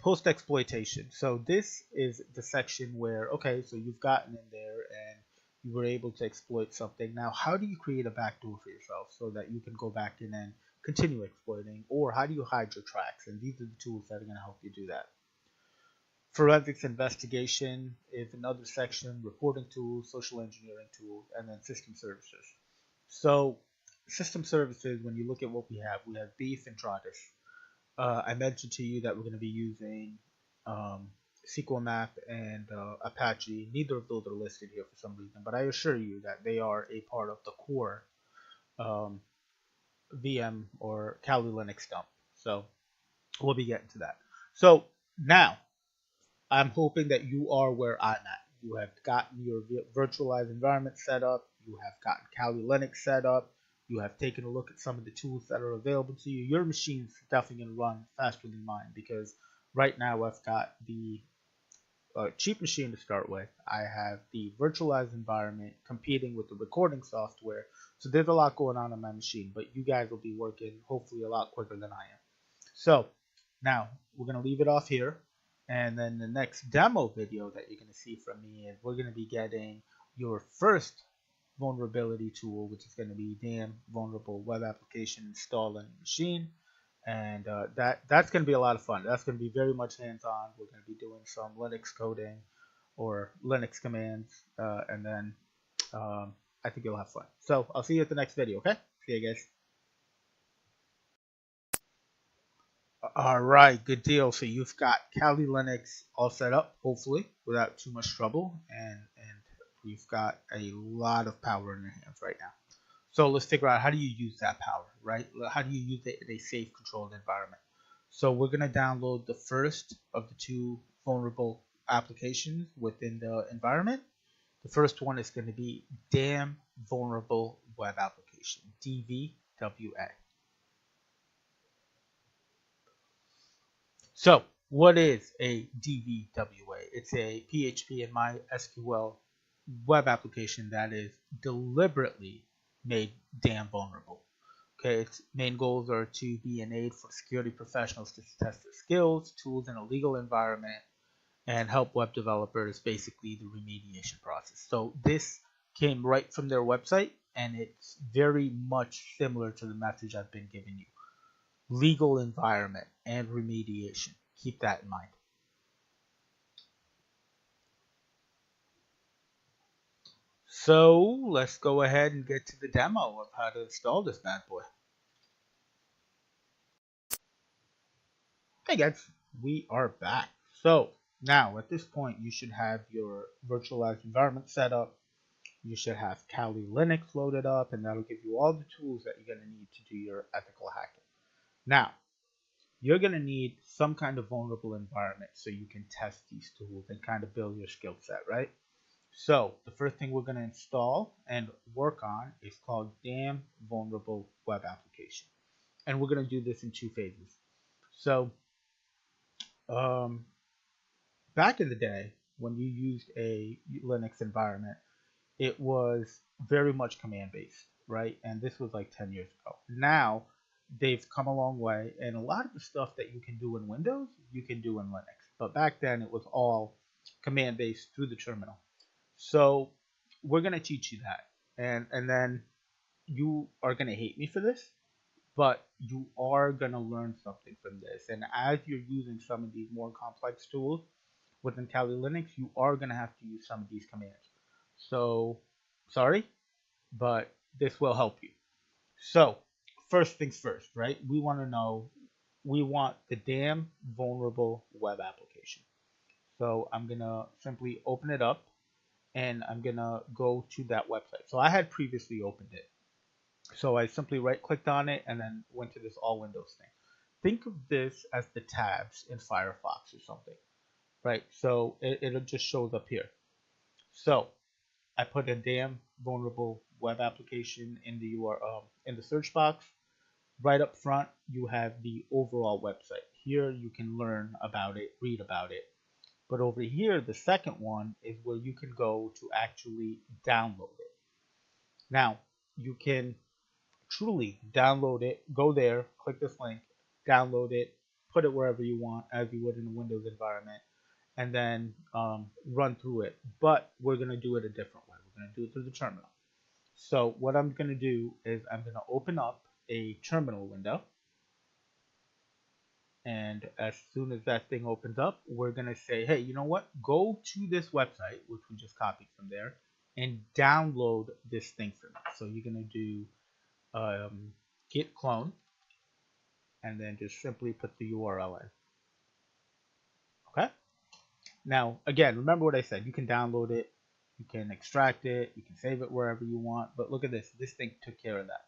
Speaker 1: Post-exploitation. So this is the section where, okay, so you've gotten in there and you were able to exploit something. Now, how do you create a backdoor for yourself so that you can go back in and continue exploiting? Or how do you hide your tracks? And these are the tools that are going to help you do that. Forensics investigation is another section, reporting tools, social engineering tools, and then system services. So system services, when you look at what we have Beef and Tratus. I mentioned to you that we're going to be using SQL Map and Apache. Neither of those are listed here for some reason, but I assure you that they are a part of the core um, VM or Kali Linux dump. So we'll be getting to that. So now I'm hoping that you are where I'm at. You have gotten your virtualized environment set up. You have gotten Kali Linux set up. You have taken a look at some of the tools that are available to you. Your machine's definitely going to run faster than mine because right now I've got the cheap machine to start with. I have the virtualized environment competing with the recording software. So there's a lot going on my machine, but you guys will be working hopefully a lot quicker than I am. So now we're going to leave it off here. And then the next demo video that you're going to see from me is we're going to be getting your first vulnerability tool, which is going to be damn vulnerable web application installed on your machine. And that's going to be a lot of fun. That's going to be very much hands-on. We're going to be doing some Linux coding or Linux commands, and then I think you'll have fun. So I'll see you at the next video, okay? See you guys. All right, good deal. So you've got Kali Linux all set up, hopefully, without too much trouble, and you've got a lot of power in your hands right now. So let's figure out how do you use that power, right? How do you use it in a safe, controlled environment? So we're going to download the first of the two vulnerable applications within the environment. The first one is going to be Damn Vulnerable Web Application, DVWA. So what is a DVWA? It's a PHP and MySQL web application that is deliberately made damn vulnerable. Okay, its main goals are to be an aid for security professionals to test their skills, tools in a legal environment, and help web developers, basically the remediation process. So this came right from their website, and it's very much similar to the message I've been giving you. Legal environment and remediation. Keep that in mind. So let's go ahead and get to the demo of how to install this bad boy. Hey guys, we are back. So now at this point you should have your virtualized environment set up. You should have Kali Linux loaded up, and that'll give you all the tools that you're going to need to do your ethical hacking. Now, you're going to need some kind of vulnerable environment so you can test these tools and kind of build your skill set, right? So the first thing we're going to install and work on is called Damn Vulnerable Web Application. And we're going to do this in two phases. So back in the day, when you used a Linux environment, it was very much command-based, right? And this was like 10 years ago. Now, they've come a long way, and a lot of the stuff that you can do in Windows, you can do in Linux. But back then, it was all command-based through the terminal. So we're going to teach you that. And then you are going to hate me for this, but you are going to learn something from this. And as you're using some of these more complex tools within Kali Linux, you are going to have to use some of these commands. So, sorry, but this will help you. So, first things first, right? We want to know, we want the damn vulnerable web application. So, I'm going to simply open it up, and I'm going to go to that website. So, I had previously opened it. So, I simply right-clicked on it and then went to this all Windows thing. Think of this as the tabs in Firefox or something, right? So, it just shows up here. So, I put a damn vulnerable web application in the URL in the search box. Right up front, you have the overall website. Here you can learn about it, read about it. But over here, the second one is where you can go to actually download it. Now, you can truly download it. Go there, click this link, download it, put it wherever you want, as you would in a Windows environment, and then run through it. But we're going to do it a different way. We're going to do it through the terminal. So what I'm going to do is I'm going to open up a terminal window. And as soon as that thing opens up, we're going to say, hey, you know what? Go to this website, which we just copied from there, and download this thing for me. So you're going to do git clone. and then just simply put the URL in. Okay. Now, again, remember what I said. You can download it, you can extract it, you can save it wherever you want. But look at this. This thing took care of that,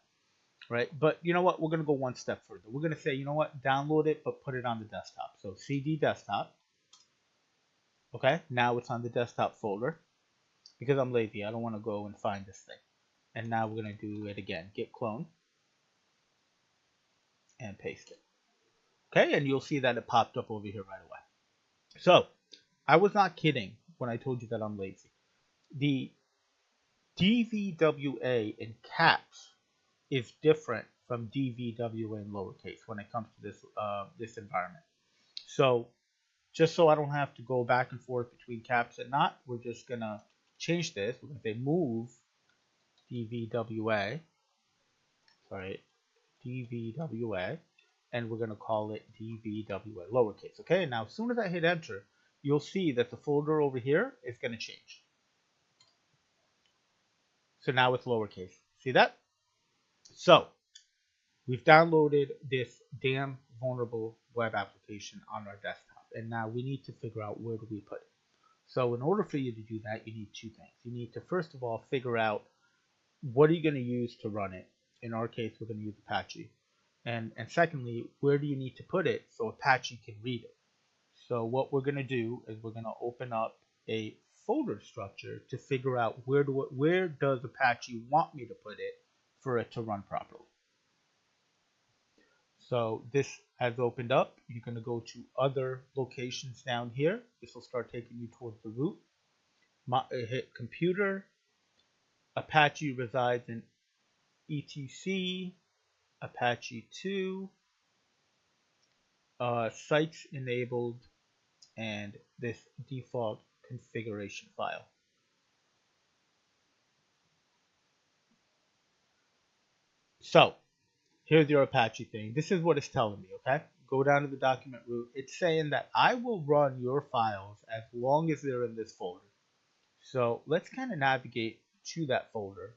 Speaker 1: right? But you know what? We're going to go one step further. We're going to say, you know what? Download it, but put it on the desktop. So CD desktop. Okay. Now it's on the desktop folder. Because I'm lazy, I don't want to go and find this thing. And now we're going to do it again. Git clone and paste it. Okay, and you'll see that it popped up over here right away. So, I was not kidding when I told you that I'm lazy. The DVWA in caps is different from DVWA in lowercase when it comes to this environment. So, just so I don't have to go back and forth between caps and not, we're just going to change this. We're going to say move DVWA, DVWA, and we're going to call it DVWA lowercase. Okay, now as soon as I hit enter, you'll see that the folder over here is going to change. So now it's lowercase. See that? So we've downloaded this damn vulnerable web application on our desktop, and now we need to figure out where do we put it. So in order for you to do that, you need two things. You need to first of all figure out what are you going to use to run it. In our case, we're going to use Apache. And secondly, where do you need to put it so Apache can read it? So what we're going to do is we're going to open up a folder structure to figure out where does Apache want me to put it for it to run properly. So this has opened up. You're going to go to other locations down here. This will start taking you towards the root. Hit computer. Apache resides in etc, Apache 2, sites enabled, and this default configuration file. So here's your Apache thing. This is what it's telling me, okay? Go down to the document root. It's saying that I will run your files as long as they're in this folder. So let's kind of navigate to that folder.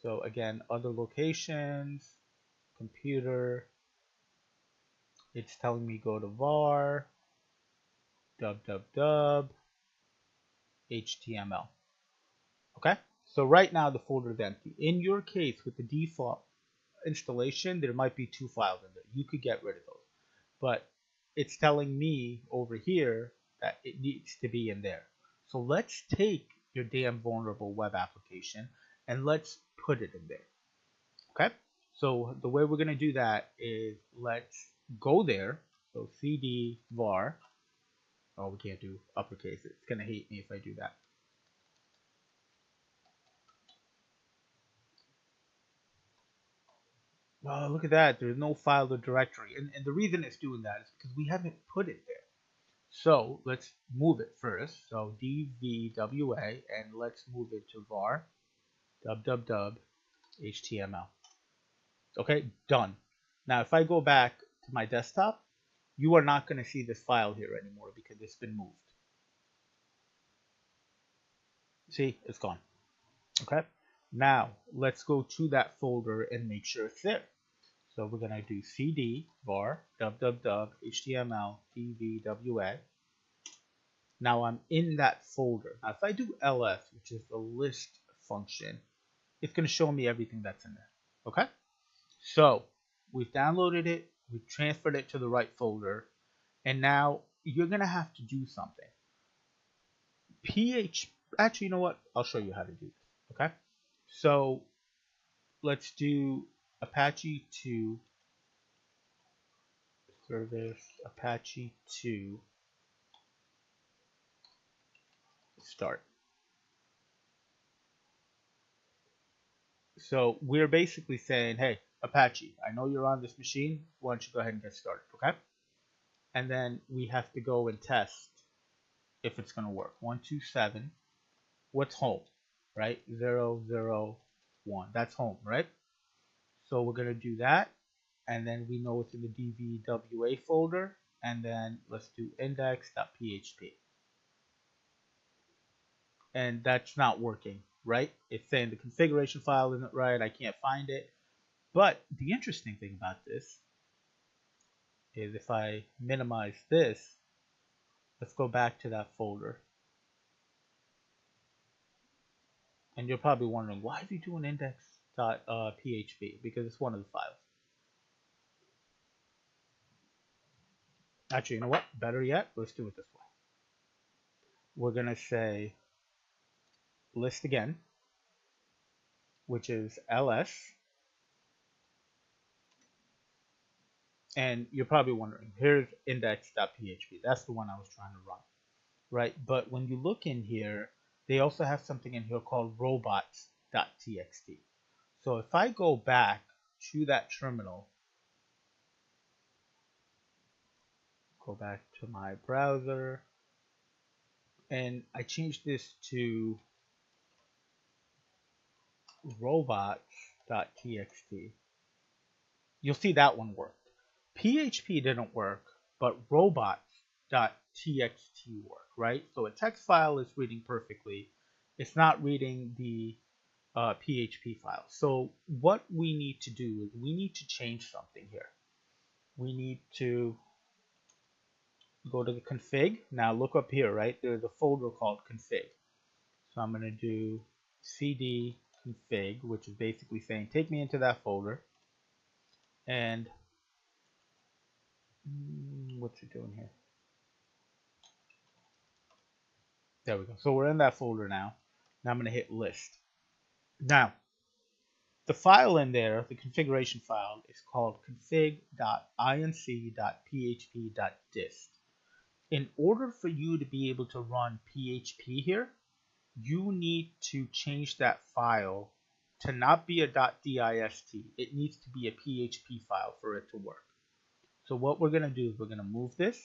Speaker 1: So again, other locations, computer, it's telling me go to var, www, HTML. Okay, so right now the folder is empty. In your case, with the default installation, there might be 2 files in there. You could get rid of those. But it's telling me over here that it needs to be in there. So let's take your damn vulnerable web application and let's put it in there. Okay, so the way we're going to do that is let's go there. So cd var. Oh, we can't do uppercase. It's going to hate me if I do that. Oh, look at that. There's no file or directory. And the reason it's doing that is because we haven't put it there. So let's move it first. So dvwa, and let's move it to var www HTML. Okay, done. Now if I go back to my desktop, you are not going to see this file here anymore because it's been moved. See, it's gone. Okay, now let's go to that folder and make sure it's there. So we're going to do cd var www HTML dvwa. Now I'm in that folder. Now if I do ls, which is the list function, it's going to show me everything that's in there. Okay, so we've downloaded it, we've transferred it to the right folder, and now you're going to have to do something. Actually, you know what? I'll show you how to do this. Okay, so let's do Apache 2 service, Apache 2 start. So we're basically saying, hey, Apache, I know you're on this machine. Why don't you go ahead and get started, okay? And then we have to go and test if it's going to work. 127. What's home, right? 001. That's home, right? So we're going to do that. And then we know it's in the DVWA folder. And then let's do index.php. And that's not working, right? It's saying the configuration file isn't right. I can't find it. But the interesting thing about this is if I minimize this, let's go back to that folder. And you're probably wondering, why is he doing index.php? Because it's one of the files. Actually, you know what? Better yet, let's do it this way. We're going to say list again, which is ls. And you're probably wondering, here's index.php. That's the one I was trying to run, right? But when you look in here, they also have something in here called robots.txt. So if I go back to that terminal, go back to my browser, and I change this to robots.txt, you'll see that one worked. PHP didn't work, but robots.txt worked, right? So a text file is reading perfectly. It's not reading the PHP file. So what we need to do is we need to change something here. We need to go to the config. Now look up here, right? There's a folder called config. So I'm going to do cd config, which is basically saying take me into that folder. And what's it doing here? There we go. So we're in that folder now. Now I'm going to hit list. Now, the file in there, the configuration file, is called config.inc.php.dist. In order for you to be able to run PHP here, you need to change that file to not be a .dist. It needs to be a PHP file for it to work. So what we're going to do is we're going to move this,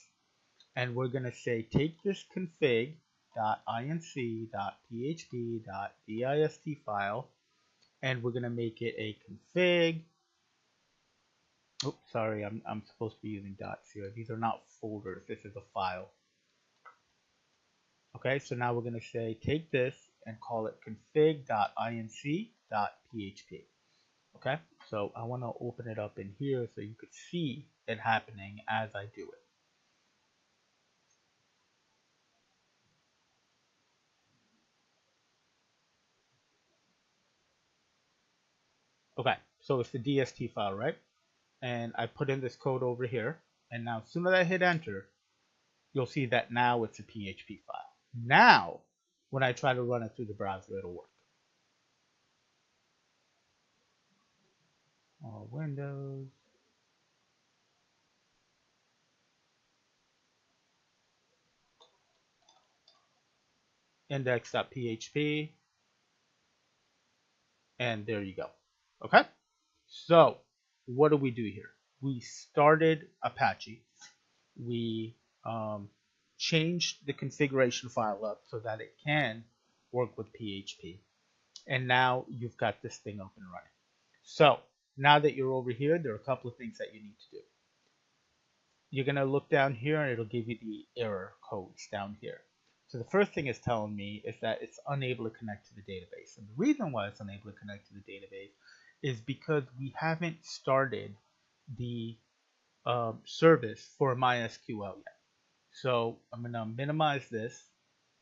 Speaker 1: and we're going to say take this config.inc.php.dist file, and we're going to make it a config. Oops, sorry, I'm supposed to be using dots here. These are not folders. This is a file. Okay, so now we're going to say take this and call it config.inc.php. Okay, so I want to open it up in here so you could see it happening as I do it. Okay, so it's the DST file, right? And I put in this code over here, and now as soon as I hit enter, you'll see that now it's a PHP file. Now, when I try to run it through the browser, it'll work. All Windows. Index.php. And there you go. Okay? So, what do we do here? We started Apache. We changed the configuration file up so that it can work with PHP. And now you've got this thing up and running. So, now that you're over here, there are a couple of things that you need to do. You're going to look down here and it'll give you the error codes down here. So the first thing it's telling me is that it's unable to connect to the database. And the reason why it's unable to connect to the database is because we haven't started the service for MySQL yet. So I'm going to minimize this,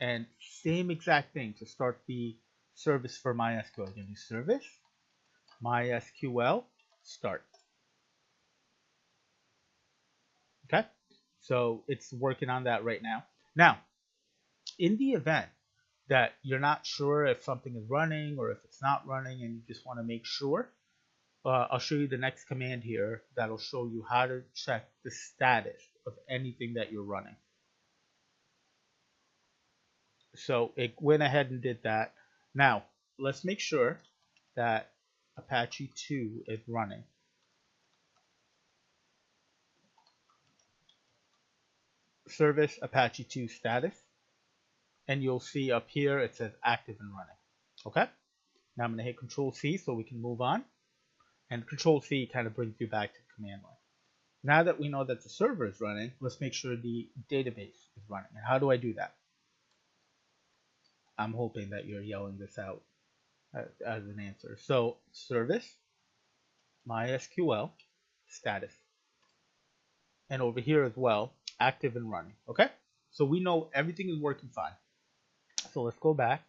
Speaker 1: and same exact thing to start the service for MySQL. Going to do service, MySQL, start. Okay, so it's working on that right now. Now, in the event that you're not sure if something is running or if it's not running and you just want to make sure, I'll show you the next command here that'll show you how to check the status of anything that you're running. So it went ahead and did that. Now, let's make sure that Apache 2 is running. Service Apache 2 status. And you'll see up here it says active and running. Okay? Now I'm going to hit Control C so we can move on. And Control C kind of brings you back to the command line. Now that we know that the server is running, let's make sure the database is running. And how do I do that? I'm hoping that you're yelling this out as an answer. So service MySQL status. And over here as well, active and running. Okay? So we know everything is working fine. So let's go back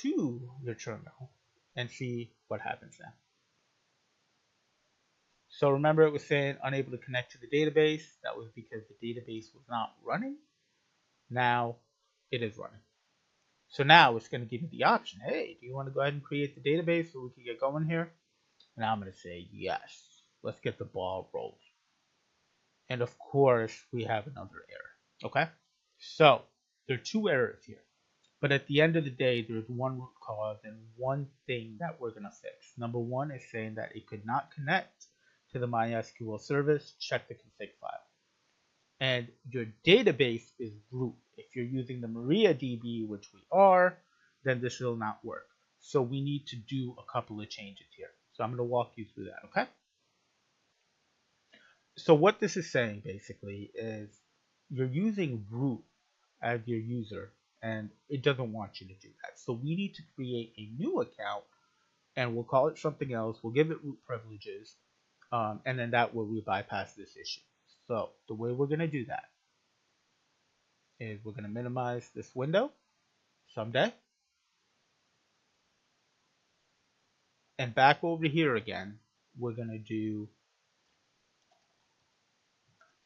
Speaker 1: to your terminal and see what happens now. So remember it was saying unable to connect to the database. That was because the database was not running. Now it is running. So now it's going to give you the option. Hey, do you want to go ahead and create the database so we can get going here? And I'm going to say yes. Let's get the ball rolling. And of course, we have another error. Okay? So there are two errors here. But at the end of the day, there's one root cause and one thing that we're going to fix. Number one is saying that it could not connect to the MySQL service. Check the config file. And your database is root. If you're using the MariaDB, which we are, then this will not work. So we need to do a couple of changes here. So I'm going to walk you through that, okay? So what this is saying basically is you're using root as your user and it doesn't want you to do that. So we need to create a new account and we'll call it something else. We'll give it root privileges and then that way we bypass this issue. So the way we're going to do that is we're going to minimize this window someday. And back over here again, we're going to do,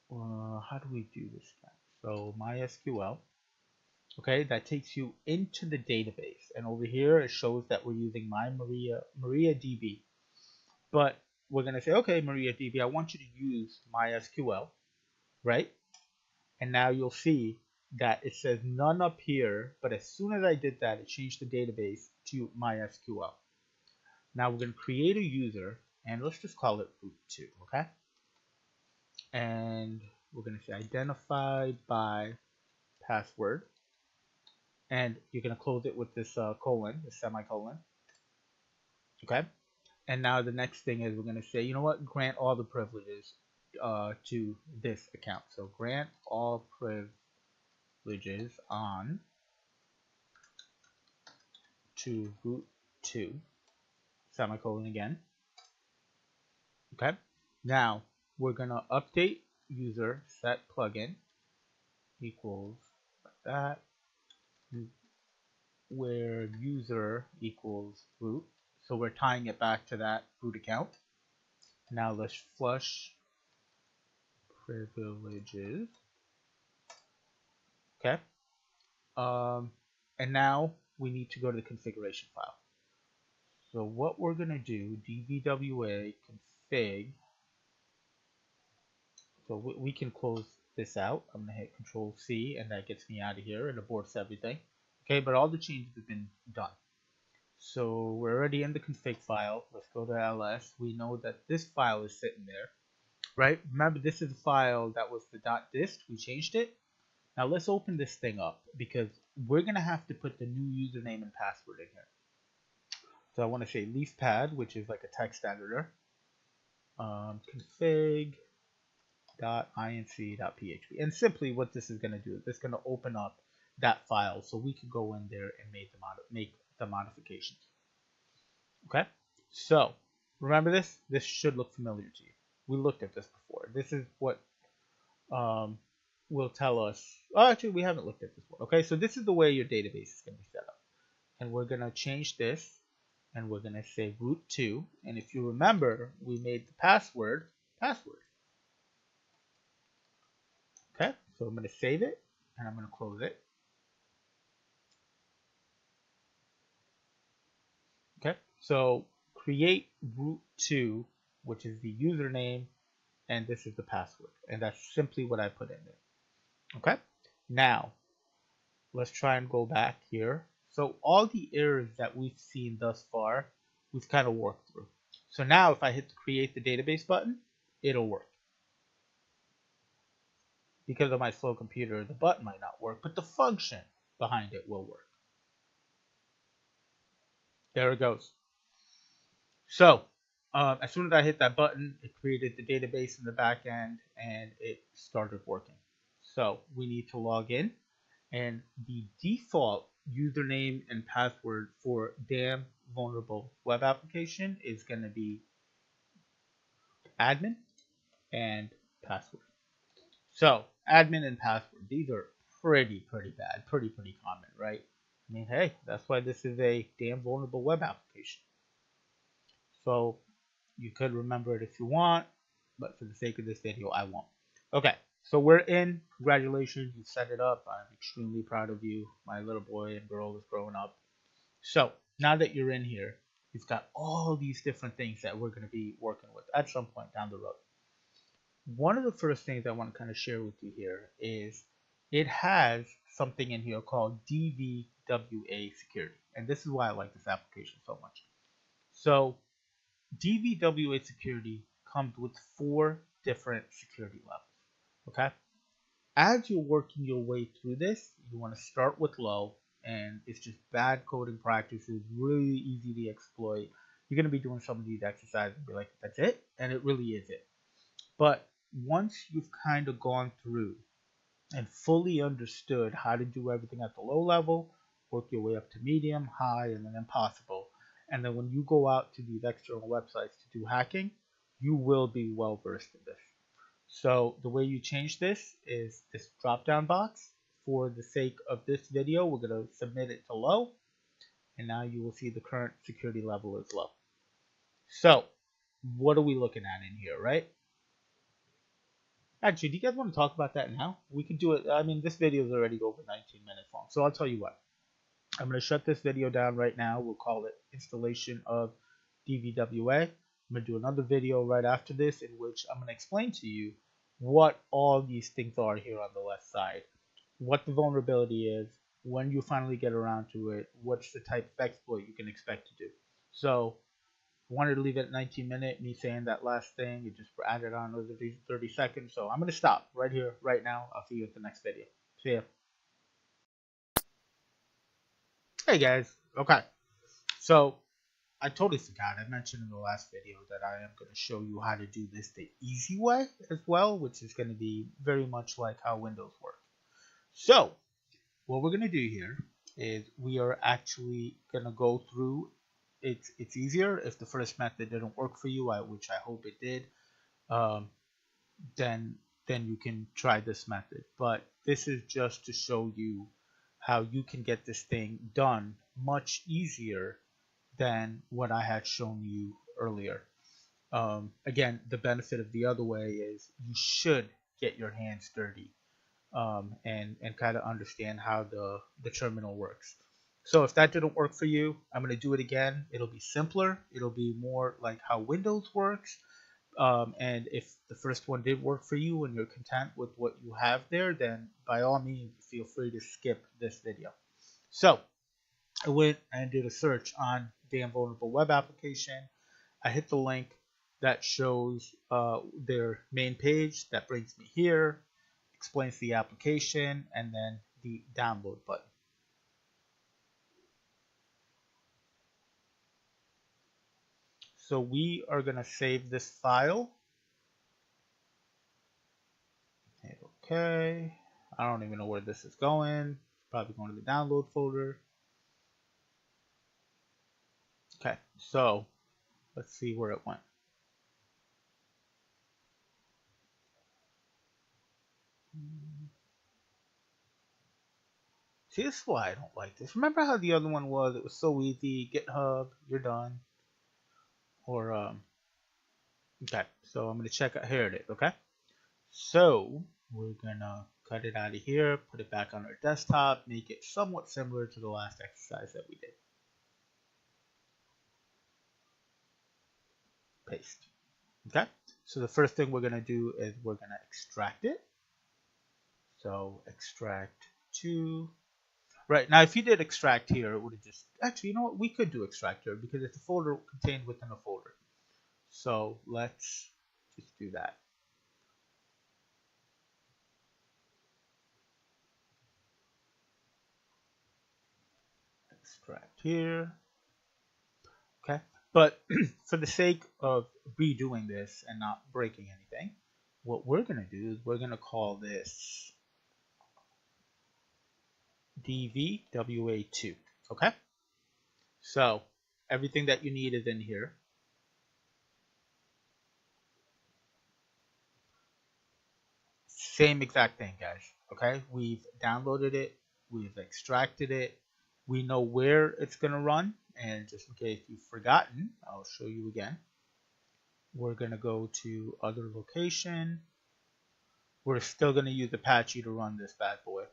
Speaker 1: how do we do this again? So MySQL, okay, that takes you into the database. And over here, it shows that we're using MariaDB. But we're going to say, okay, MariaDB, I want you to use MySQL, right? And now you'll see that it says none up here, but as soon as I did that, it changed the database to MySQL. Now we're going to create a user, and let's just call it root2, okay? And we're going to say identified by password, and you're going to close it with this colon, this semicolon, okay? And now the next thing is we're going to say, you know what, grant all the privileges to this account. So grant all privileges on to root2, semicolon again. Okay, now we're going to update user set plugin equals that, where user equals root. So we're tying it back to that root account. Now let's flush privileges. Okay. And now we need to go to the configuration file. So what we're going to do, dvwa config. So we can close this out. I'm going to hit Control C and that gets me out of here and aborts everything. Okay, but all the changes have been done. So we're already in the config file. Let's go to ls. We know that this file is sitting there, right? Remember, this is a file that was the .dist. We changed it. Now let's open this thing up because we're going to have to put the new username and password in here. So I want to say leafpad, which is like a text editor. Config.inc.php. And simply what this is going to do is it's going to open up that file so we can go in there and make the modifications. Okay, so remember this? This should look familiar to you. We looked at this before. This is what will tell us. Oh, actually, we haven't looked at this one. Okay, so this is the way your database is going to be set up. And we're going to change this and we're going to say root2. And if you remember, we made the password. Okay, so I'm going to save it and I'm going to close it. Okay, so create root2, which is the username, and this is the password. And that's simply what I put in there. Okay, now let's try and go back here. So all the errors that we've seen thus far, we've kind of worked through. So now if I hit the create the database button, it'll work. Because of my slow computer, the button might not work, but the function behind it will work. There it goes. So as soon as I hit that button, it created the database in the back end and it started working. So we need to log in, and the default username and password for damn vulnerable web application is going to be admin and password. So admin and password, these are pretty bad, pretty common, right? I mean, hey, that's why this is a damn vulnerable web application. So you could remember it if you want, but for the sake of this video, I won't. Okay, so we're in. Congratulations, you set it up. I'm extremely proud of you. My little boy and girl is growing up. So now that you're in here, you've got all these different things that we're going to be working with at some point down the road. One of the first things I want to kind of share with you here is it has something in here called DVWA security. And this is why I like this application so much. So DVWA security comes with 4 different security levels. Okay. As you're working your way through this, you want to start with low, and it's just bad coding practices, really easy to exploit. You're going to be doing some of these exercises and be like, that's it? And it really is it. But once you've kind of gone through and fully understood how to do everything at the low level, work your way up to medium, high, and then impossible. And then when you go out to these external websites to do hacking, you will be well versed in this. So the way you change this is this drop down box. For the sake of this video, we're going to submit it to low. And now you will see the current security level is low. So what are we looking at in here, right? Actually, do you guys want to talk about that now? We could do it. I mean, this video is already over 19 minutes long. So I'll tell you what. I'm going to shut this video down right now. We'll call it installation of DVWA. I'm going to do another video right after this in which I'm going to explain to you what all these things are here on the left side, what the vulnerability is, when you finally get around to it, what's the type of exploit you can expect to do. So I wanted to leave it at 19 minutes, me saying that last thing, it just added on another 30 seconds. So I'm going to stop right here, right now. I'll see you at the next video. See ya. Hey guys, okay. So I totally forgot. I mentioned in the last video that I am going to show you how to do this the easy way as well, which is going to be very much like how Windows works. So what we're going to do here is we are actually going to go through. It's easier if the first method didn't work for you, which I hope it did. Then you can try this method. But this is just to show you how you can get this thing done much easier than what I had shown you earlier. Again, the benefit of the other way is you should get your hands dirty and kind of understand how the terminal works. So if that didn't work for you, I'm going to do it again. It'll be simpler. It'll be more like how Windows works. And if the first one did work for you and you're content with what you have there, then by all means, feel free to skip this video. So I went and did a search on damn vulnerable web application. I hit the link that shows their main page. That brings me here, explains the application, and then the download button. So we are going to save this file. Hit OK. I don't even know where this is going. Probably going to the download folder. Okay, so let's see where it went. See, this is why I don't like this. Remember how the other one was? It was so easy. GitHub, you're done. Or, okay, so I'm going to check out. Here it is, okay? So we're going to cut it out of here, put it back on our desktop, make it somewhat similar to the last exercise that we did. Paste. Okay, so the first thing we're going to do is we're going to extract it. So extract to, right, now if you did extract here, it would have just, actually, you know what, we could do extract here because it's a folder contained within a folder. So let's just do that. Extract here. Okay, but for the sake of redoing this and not breaking anything, what we're going to do is we're going to call this DVWA2. Okay, so everything that you need is in here. Same exact thing, guys. Okay, we've downloaded it, we've extracted it, we know where it's going to run, and just in case you've forgotten, I'll show you again. We're going to go to other location. We're still going to use Apache to run this bad boy.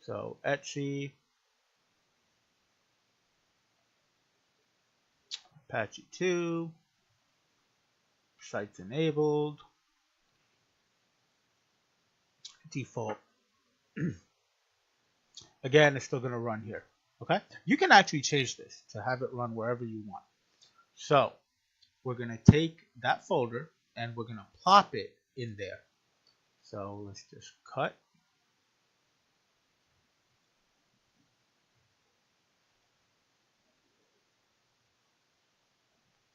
Speaker 1: So Etsy, Apache 2, sites enabled, default. Again, it's still going to run here. Okay, you can actually change this to have it run wherever you want. So we're going to take that folder and we're going to plop it in there. So let's just cut.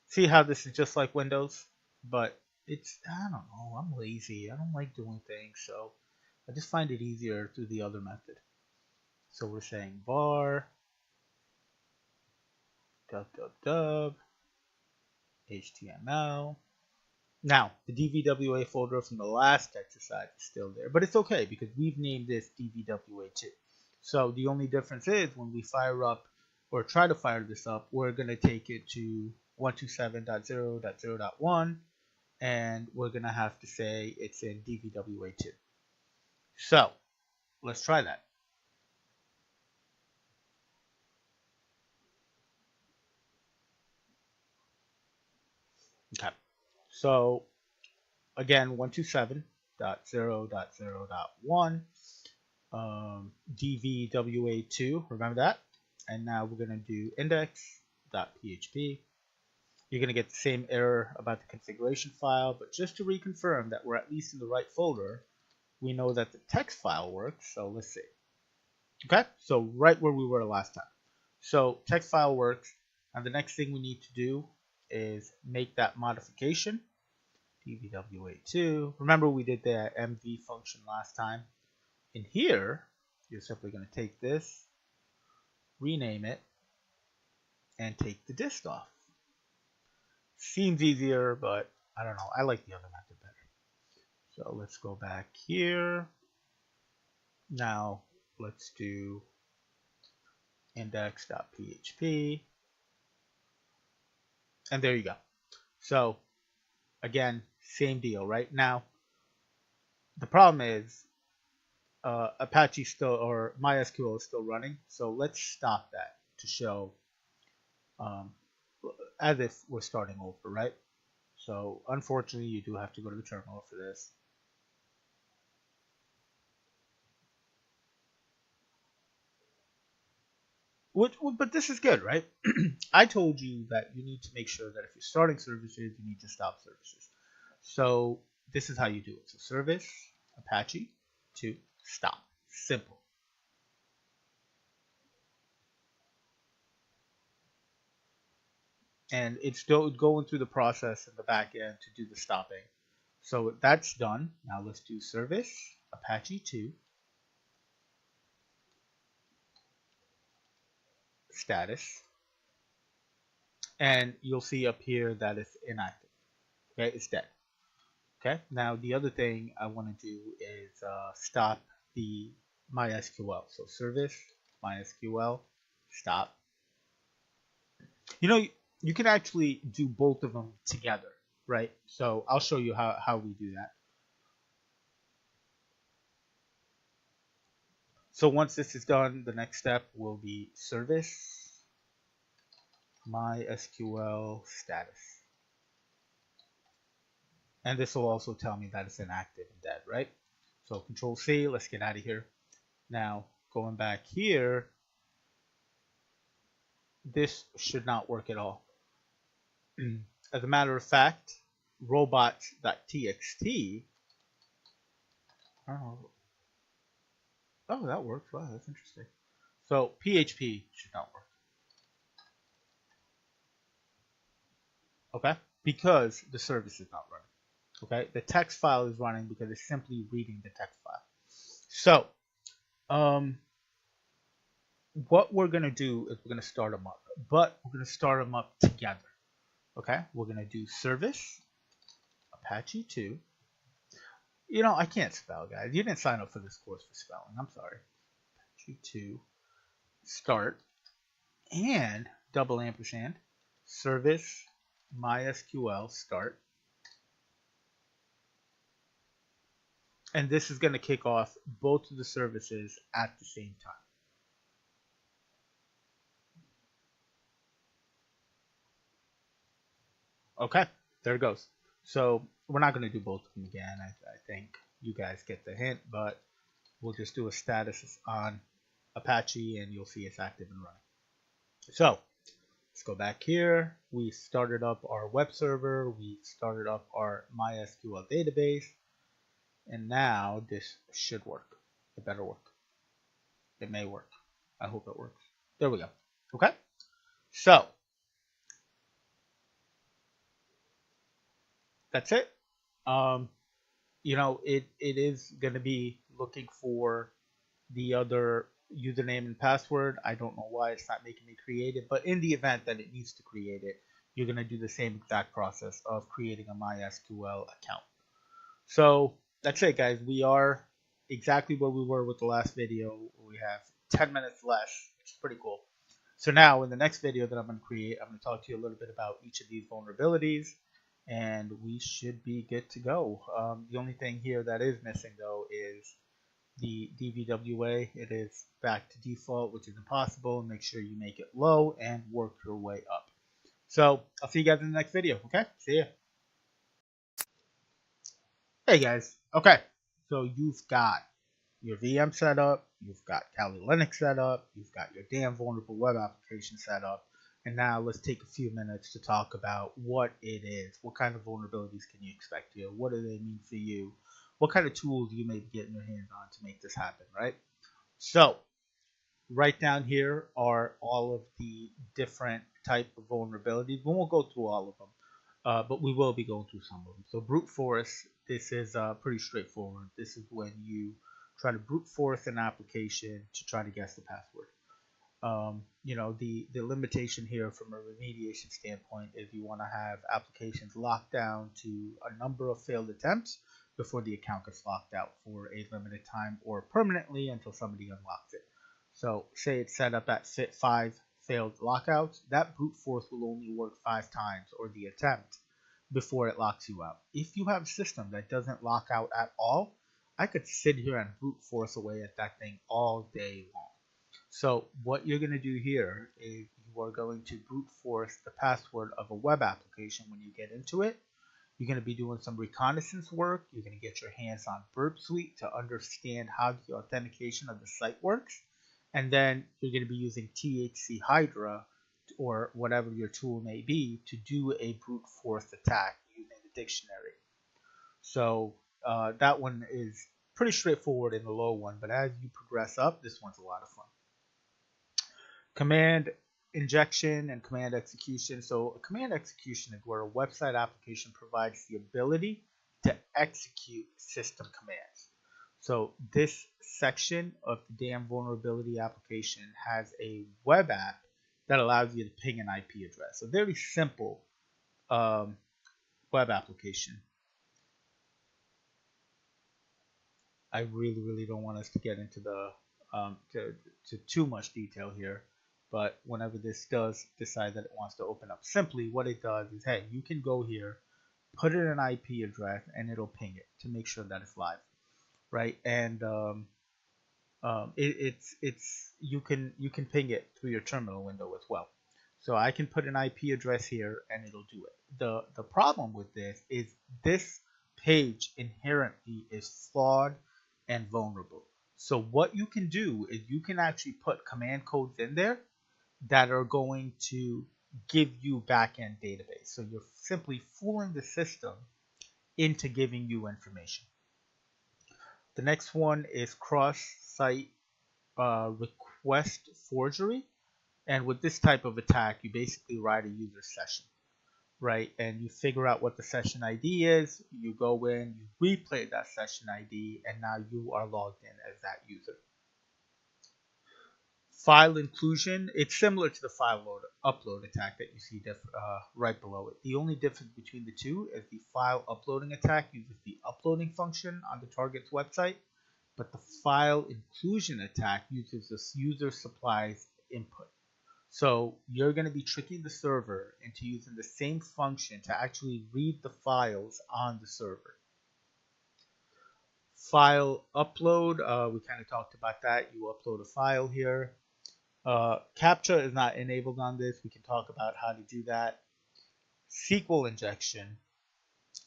Speaker 1: See how this is just like Windows, but it's, I don't know, I'm lazy. I don't like doing things, so I just find it easier through the other method. So we're saying var //, HTML. Now, the DVWA folder from the last exercise is still there, but it's okay because we've named this DVWA2. So the only difference is when we fire up or try to fire this up, we're going to take it to 127.0.0.1 and we're going to have to say it's in DVWA2. So let's try that. Okay. So again, 127.0.0.1, DVWA2, remember that? And now we're going to do index.php. You're going to get the same error about the configuration file, but just to reconfirm that we're at least in the right folder, we know that the text file works, so let's see. Okay, so right where we were last time. So text file works, and the next thing we need to do is make that modification. DVWA2. Remember we did the MV function last time. In here, you're simply going to take this, rename it, and take the dist off. Seems easier, but I don't know. I like the other method better. So let's go back here. Now let's do index.php. And there you go. So again, same deal, right? Now, the problem is Apache still, or MySQL is still running. So let's stop that to show as if we're starting over, right? So unfortunately, you do have to go to the terminal for this. But this is good, right? I told you that you need to make sure that if you're starting services, you need to stop services. So this is how you do it. So service, Apache, to stop. Simple. And it's still going through the process in the back end to do the stopping. So that's done. Now let's do service, Apache 2, status. And you'll see up here that it's inactive. Okay, it's dead. Okay, now the other thing I want to do is stop the MySQL. So service, MySQL, stop. You know, you can actually do both of them together, right? So I'll show you how we do that. So once this is done, the next step will be service, MySQL status. And this will also tell me that it's inactive and dead, right? So Control C, let's get out of here. Now, going back here, this should not work at all. As a matter of fact, robots.txt, oh, that works. Wow, that's interesting. So PHP should not work. Okay, because the service is not running. Okay, the text file is running because it's simply reading the text file. So, what we're going to do is we're going to start them up, but we're going to start them up together. Okay, we're going to do service, Apache 2. I can't spell, guys. You didn't sign up for this course for spelling. I'm sorry. G2 start and double ampersand service MySQL start. And this is going to kick off both of the services at the same time. Okay, there it goes. So we're not going to do both of them again. I think you guys get the hint, but we'll just do a status on Apache and you'll see it's active and running. So let's go back here. We started up our web server. We started up our MySQL database. And now this should work. It better work. It may work. I hope it works. There we go. Okay. So that's it. It is going to be looking for the other username and password. I don't know why it's not making me create it, but in the event that it needs to create it, you're going to do the same exact process of creating a MySQL account. So that's it, guys. We are exactly where we were with the last video. We have 10 minutes less, which is pretty cool. So now in the next video that I'm going to create, I'm going to talk to you a little bit about each of these vulnerabilities, and we should be good to go. The only thing here that is missing, though, is the DVWA. It is back to default, which is impossible. Make sure you make it low and work your way up. So I'll see you guys in the next video. Okay, see ya. Hey guys. Okay, so you've got your VM set up, you've got Kali Linux set up, you've got your damn vulnerable web application set up, and now let's take a few minutes to talk about what it is. What kind of vulnerabilities can you expect here? What do they mean for you? What kind of tools you may be getting your hands on to make this happen, right? So right down here are all of the different type of vulnerabilities. We won't go through all of them, but we will be going through some of them. So brute force, this is pretty straightforward. This is when you try to brute force an application to try to guess the password. The limitation here from a remediation standpoint is you want to have applications locked down to a number of failed attempts before the account gets locked out for a limited time or permanently until somebody unlocks it. So say it's set up at 5 failed lockouts, that brute force will only work 5 times, or the attempt, before it locks you out. If you have a system that doesn't lock out at all, I could sit here and brute force away at that thing all day long. So what you're going to do here is you are going to brute force the password of a web application when you get into it. You're going to be doing some reconnaissance work. You're going to get your hands on Burp Suite to understand how the authentication of the site works. And then you're going to be using THC Hydra or whatever your tool may be to do a brute force attack using the dictionary. So that one is pretty straightforward in the low one, but as you progress up, this one's a lot of fun. Command injection and command execution. So a command execution is where a website application provides the ability to execute system commands. So this section of the damn vulnerability application has a web app that allows you to ping an IP address. A very simple web application. I really don't want us to get into the to too much detail here, but whenever this does decide that it wants to open up, simply what it does is, hey, you can go here, put in an IP address, and it'll ping it to make sure that it's live, right? And you can ping it through your terminal window as well. So I can put an IP address here and it'll do it. The problem with this is this page inherently is flawed and vulnerable. So what you can do is you can actually put command codes in there that are going to give you backend database. So you're simply fooling the system into giving you information. The next one is cross-site request forgery. And with this type of attack, you basically write a user session, right? And you figure out what the session ID is. You go in, you replay that session ID, and now you are logged in as that user. File inclusion, it's similar to the file upload attack that you see right below it. The only difference between the two is the file uploading attack uses the uploading function on the target's website, but the file inclusion attack uses this user supplies input. So you're going to be tricking the server into using the same function to actually read the files on the server. File upload, we kind of talked about that. You upload a file here. CAPTCHA is not enabled on this. We can talk about how to do that. SQL injection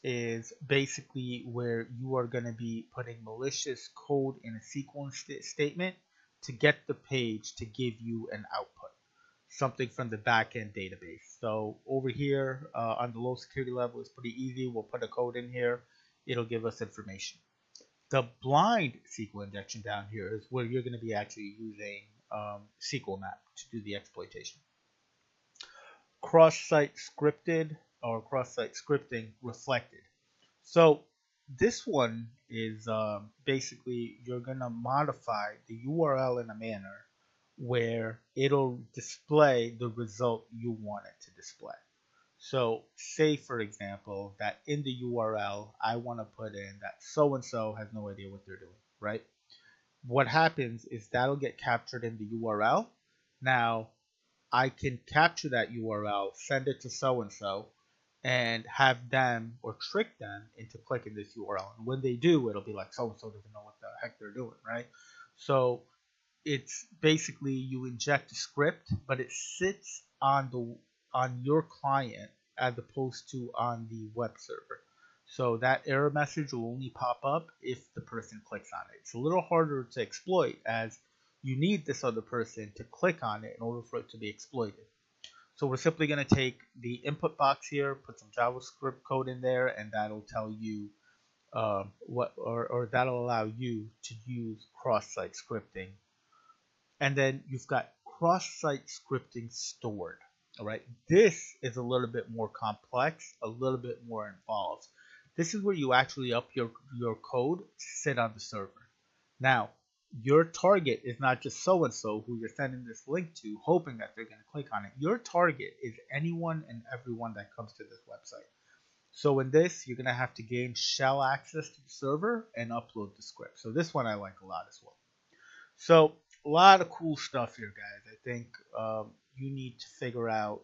Speaker 1: is basically where you are going to be putting malicious code in a SQL statement to get the page to give you an output, something from the backend database. So over here on the low security level, it's pretty easy. We'll put a code in here. It'll give us information. The blind SQL injection down here is where you're going to be actually using SQL map to do the exploitation. Cross-site scripted or cross-site scripting reflected. So this one is basically you're going to modify the URL in a manner where it'll display the result you want it to display. So say, for example, that in the URL, I want to put in that so-and-so has no idea what they're doing, right? What happens is that'll get captured in the URL. Now, I can capture that URL, send it to so-and-so, and have them or trick them into clicking this URL. And when they do, it'll be like so-and-so doesn't know what the heck they're doing, right? So it's basically you inject a script, but it sits on your client as opposed to on the web server. So that error message will only pop up if the person clicks on it. It's a little harder to exploit as you need this other person to click on it in order for it to be exploited. So we're simply going to take the input box here, put some JavaScript code in there, and that'll tell you that'll allow you to use cross-site scripting. And then you've got cross-site scripting stored. All right, this is a little bit more complex, a little bit more involved. This is where you actually up your code to sit on the server. Now, your target is not just so-and-so who you're sending this link to, hoping that they're going to click on it. Your target is anyone and everyone that comes to this website. So in this, you're going to have to gain shell access to the server and upload the script. So this one I like a lot as well. So a lot of cool stuff here, guys. I think you need to figure out,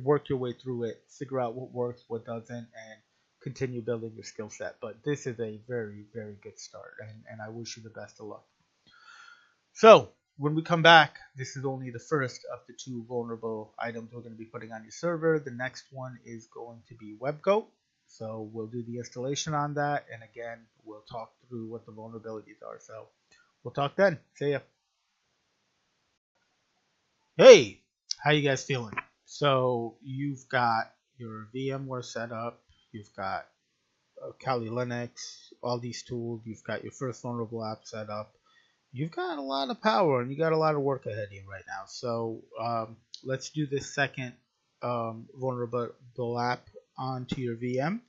Speaker 1: work your way through it, figure out what works, what doesn't, and continue building your skill set. But this is a very, very good start, and I wish you the best of luck. So when we come back, this is only the first of the 2 vulnerable items we're going to be putting on your server. The next one is going to be WebGoat. So we'll do the installation on that, and again, we'll talk through what the vulnerabilities are. So we'll talk then. See ya. Hey, how you guys feeling? So you've got your VMware set up, you've got Kali Linux, all these tools, you've got your first vulnerable app set up. You've got a lot of power and you got a lot of work ahead of you right now. So let's do this second vulnerable app onto your VM,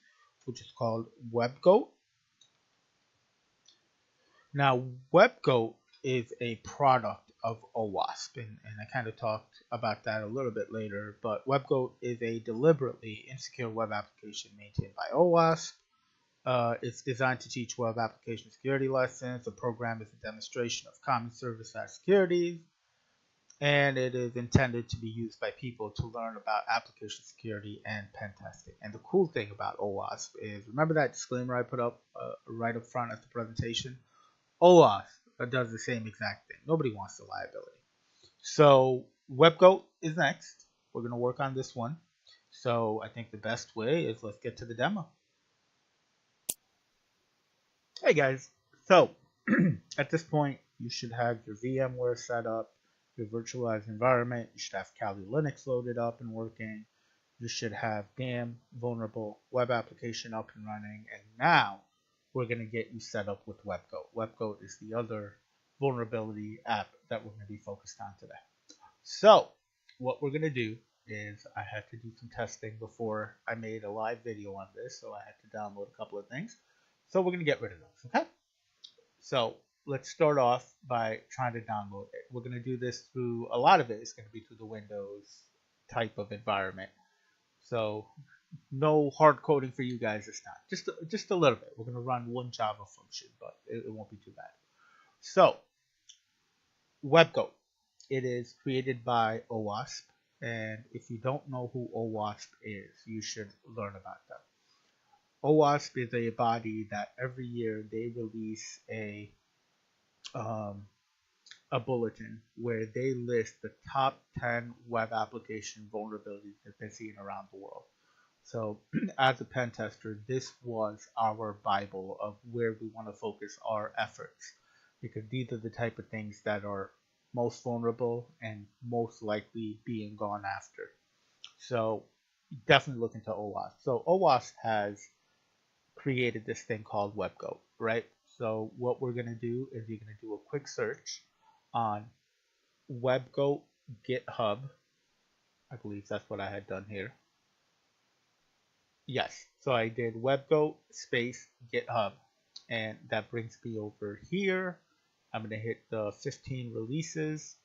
Speaker 1: which is called WebGoat. Now, WebGoat is a product of OWASP, and I kind of talked about that a little bit later, but WebGoat is a deliberately insecure web application maintained by OWASP. It's designed to teach web application security lessons. The program is a demonstration of common server-side security, and it is intended to be used by people to learn about application security and pen testing. And the cool thing about OWASP is, remember that disclaimer I put up right up front at the presentation? OWASP does the same exact thing. Nobody wants the liability. So WebGoat is next. We're going to work on this one. So I think the best way is let's get to the demo. Hey guys. So at this point, you should have your VMware set up, your virtualized environment. You should have Kali Linux loaded up and working. You should have DAM vulnerable web application up and running. And now we're going to get you set up with WebGoat. WebGoat is the other vulnerability app that we're going to be focused on today. So what we're going to do is I had to do some testing before I made a live video on this, so I had to download a couple of things. So we're going to get rid of those, okay? So let's start off by trying to download it. We're going to do this through, a lot of it is going to be through the Windows type of environment. So no hard coding for you guys this time. Just a little bit. We're going to run one Java function, but it won't be too bad. So WebGoat. It is created by OWASP. And if you don't know who OWASP is, you should learn about them. OWASP is a body that every year they release bulletin where they list the top 10 web application vulnerabilities that they're seeing around the world. So as a pen tester, this was our Bible of where we want to focus our efforts, because these are the type of things that are most vulnerable and most likely being gone after. So definitely look into OWASP. So OWASP has created this thing called WebGoat, right? So what we're going to do is you're going to do a quick search on WebGoat GitHub. I believe that's what I had done here. Yes, so I did WebGoat space GitHub, and that brings me over here. I'm going to hit the 15 releases,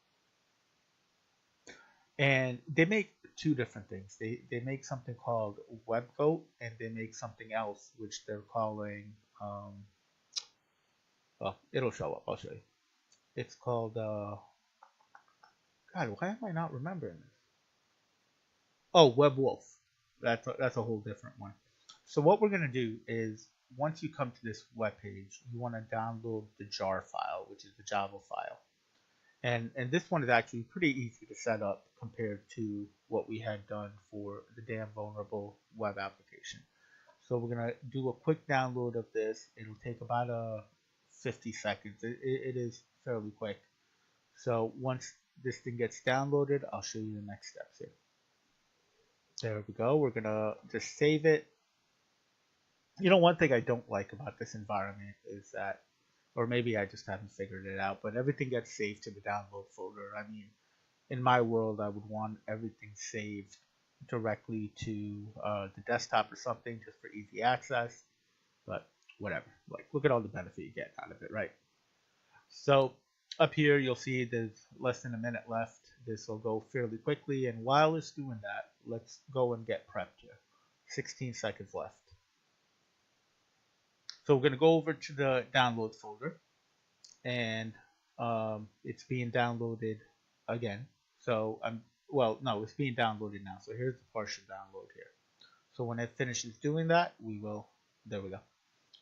Speaker 1: and they make two different things. They make something called WebGoat, and they make something else which they're calling, well, it'll show up. I'll show you. It's called, God, why am I not remembering this? Oh, WebWolf. That's a whole different one. So what we're going to do is, once you come to this web page, you want to download the jar file, which is the Java file. And this one is actually pretty easy to set up compared to what we had done for the damn vulnerable web application. So we're going to do a quick download of this. It'll take about 50 seconds. It is fairly quick. So once this thing gets downloaded, I'll show you the next steps here. There we go. We're going to just save it. You know, one thing I don't like about this environment is that, or maybe I just haven't figured it out, but everything gets saved to the download folder. I mean, in my world, I would want everything saved directly to the desktop or something, just for easy access, but whatever. Like, look at all the benefit you get out of it, right? So up here, you'll see there's less than a minute left. This will go fairly quickly, and while it's doing that, let's go and get prepped here. 16 seconds left. So we're going to go over to the download folder, and it's being downloaded again. So well, no, it's being downloaded now. So here's the partial download here. So when it finishes doing that, there we go.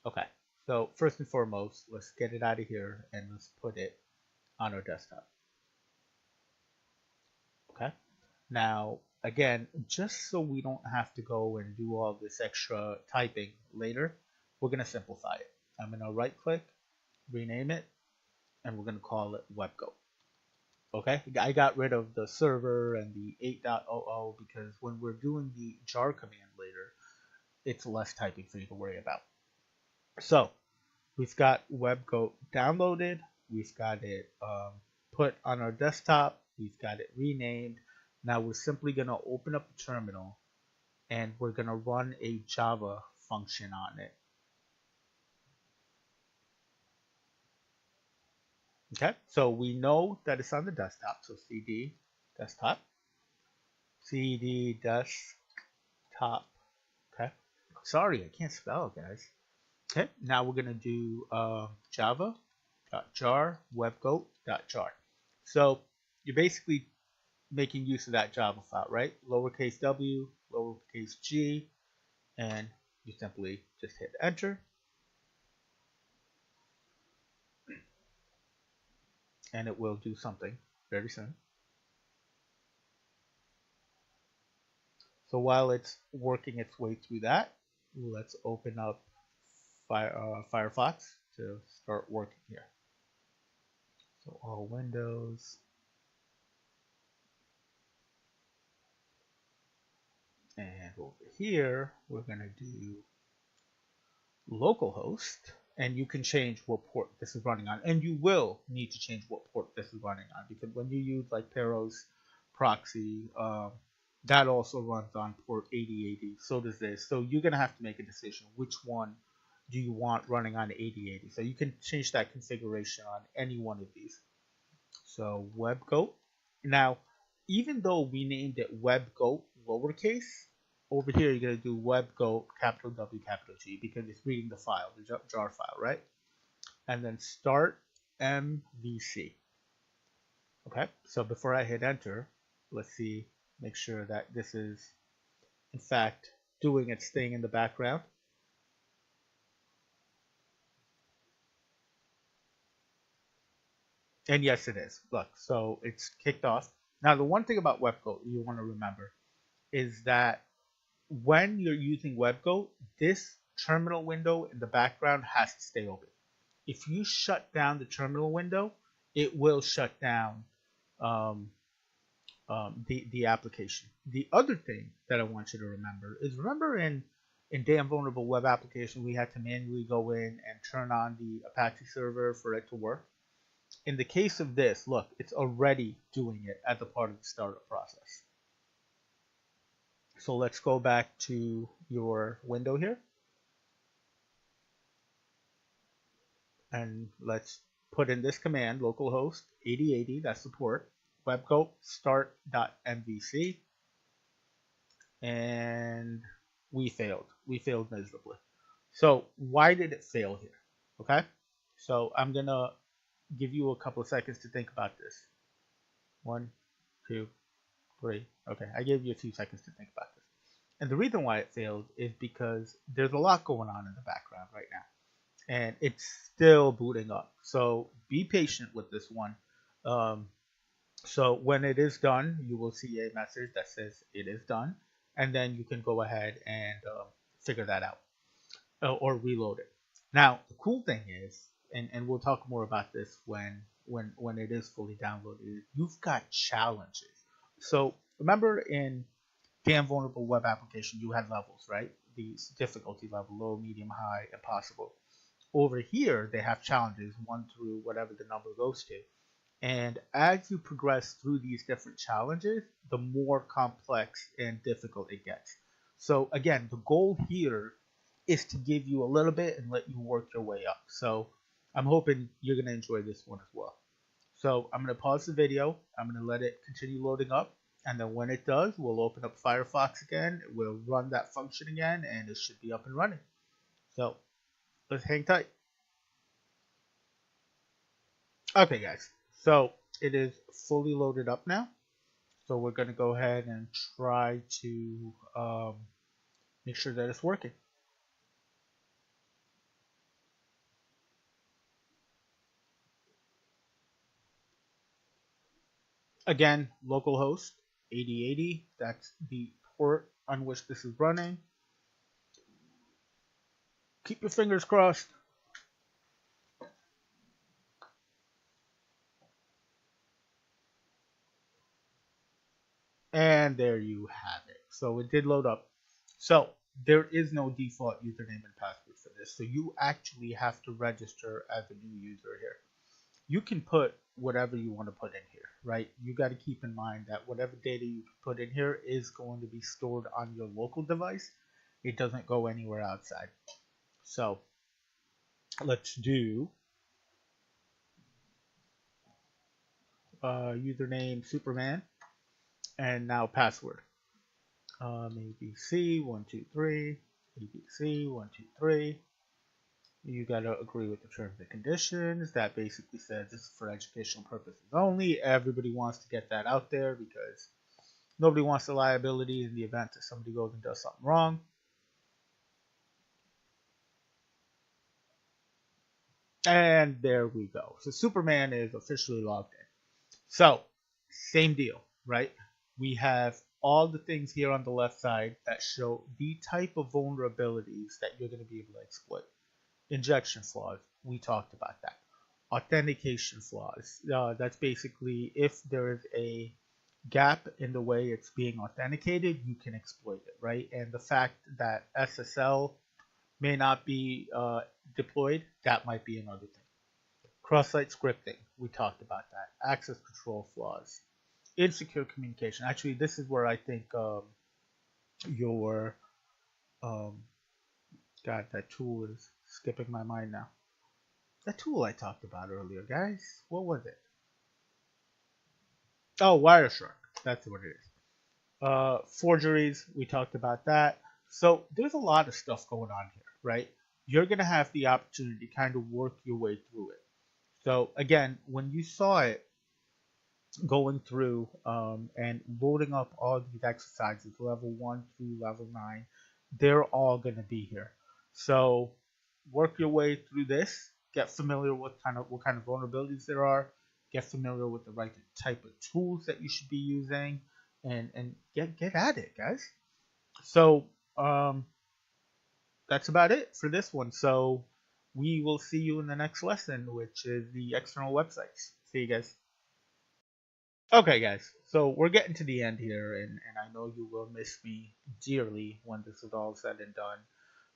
Speaker 1: Okay, so first and foremost, let's get it out of here and let's put it on our desktop. Okay, now again, just so we don't have to go and do all this extra typing later, we're going to simplify it. I'm going to right click, rename it, and we're going to call it WebGoat. Okay, I got rid of the server and the 8.00 because when we're doing the jar command later, it's less typing for you to worry about. So we've got WebGoat downloaded, we've got it put on our desktop, we've got it renamed. Now we're simply going to open up the terminal and we're going to run a Java function on it. Okay, so we know that it's on the desktop, so cd desktop, cd desktop. Okay, sorry, I can't spell, guys. Okay, now we're going to do java.jar webgoat.jar. So you're basically making use of that Java file, right? Lowercase w, lowercase g, and you simply just hit enter. And it will do something very soon. So while it's working its way through that, let's open up Firefox to start working here. So all windows. And over here, we're going to do localhost. And you can change what port this is running on. And you will need to change what port this is running on. Because when you use like Pero's proxy, that also runs on port 8080. So does this. So you're going to have to make a decision which one do you want running on 8080. So you can change that configuration on any one of these. So WebGoat. Now, even though we named it WebGoat lowercase, over here you're going to do WebGoat capital W capital G because it's reading the file, the jar file, right? And then start MVC. Okay, so before I hit enter, let's see, make sure that this is in fact doing its thing in the background. And yes, it is. Look, so it's kicked off. Now, the one thing about WebGoat you want to remember is that when you're using WebGoat, this terminal window in the background has to stay open. If you shut down the terminal window, it will shut down the application. The other thing that I want you to remember is in damn vulnerable web application, we had to manually go in and turn on the Apache server for it to work. In the case of this, look, it's already doing it as a part of the startup process. So let's go back to your window here. And let's put in this command, localhost 8080, that's the port, webgoat start.mvc, and we failed. We failed miserably. So why did it fail here? Okay, so I'm gonna give you a couple of seconds to think about this. 1, 2, 3. Okay, I gave you a few seconds to think about this. And the reason why it failed is because there's a lot going on in the background right now. And it's still booting up. So be patient with this one. So when it is done, you will see a message that says it is done. And then you can go ahead and figure that out or reload it. Now, the cool thing is, and we'll talk more about this when it is fully downloaded, you've got challenges. So remember in damn vulnerable web application, you had levels, right? These difficulty level, low, medium, high, impossible. Over here, they have challenges, 1 through whatever the number goes to. And as you progress through these different challenges, the more complex and difficult it gets. So again, the goal here is to give you a little bit and let you work your way up. So I'm hoping you're going to enjoy this one as well. So I'm going to pause the video. I'm going to let it continue loading up. And then when it does, we'll open up Firefox again. We'll run that function again, and it should be up and running. So let's hang tight. Okay, guys. So it is fully loaded up now. So we're going to go ahead and try to make sure that it's working. Again, localhost 8080. That's the port on which this is running. Keep your fingers crossed. And there you have it. So it did load up. So there is no default username and password for this. So you actually have to register as a new user here. You can put whatever you want to put in here, right? You got to keep in mind that whatever data you put in here is going to be stored on your local device. It doesn't go anywhere outside. So let's do username Superman and now password. ABC123, ABC123. You got to agree with the terms and conditions. That basically says this is for educational purposes only. Everybody wants to get that out there because nobody wants the liability in the event that somebody goes and does something wrong. And there we go. So Superman is officially logged in. So same deal, right? We have all the things here on the left side that show the type of vulnerabilities that you're going to be able to exploit. Injection flaws, we talked about that. Authentication flaws, that's basically if there is a gap in the way it's being authenticated, you can exploit it, right? And the fact that SSL may not be deployed, that might be another thing. Cross-site scripting, we talked about that. Access control flaws. Insecure communication. Actually, this is where I think your God, that tool is skipping my mind now. The tool I talked about earlier, guys. What was it? Oh, Wireshark. That's what it is. Forgeries, we talked about that. So there's a lot of stuff going on here, right? You're going to have the opportunity to kind of work your way through it. So again, when you saw it going through and loading up all these exercises, level 1 through level 9, they're all going to be here. So work your way through this, get familiar with what kind of vulnerabilities there are, get familiar with the right type of tools that you should be using, and get at it, guys. So that's about it for this one. So we will see you in the next lesson, which is the external websites. See you guys. Okay, guys. So we're getting to the end here, and I know you will miss me dearly when this is all said and done.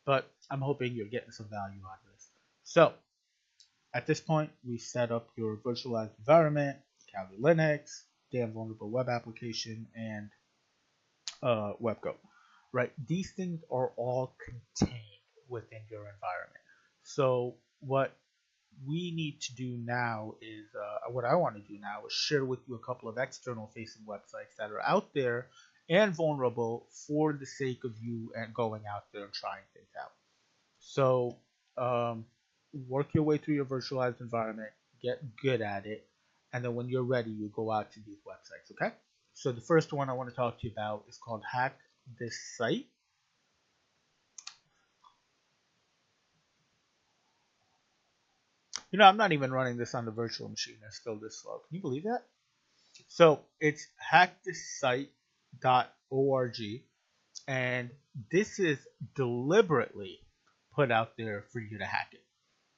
Speaker 1: But I'm hoping you're getting some value out of this. So at this point, we set up your virtualized environment, Kali Linux, damn vulnerable web application, and webcode, right? These things are all contained within your environment. So what we need to do now is, what I want to do now is share with you a couple of external facing websites that are out there and vulnerable for the sake of you and going out there and trying things out. So work your way through your virtualized environment, get good at it, and then when you're ready, you go out to these websites, okay? So the first one I want to talk to you about is called Hack This Site. You know, I'm not even running this on the virtual machine. It's still this slow. Can you believe that? So it's hackthisSite.org, and this is deliberately put out there for you to hack it.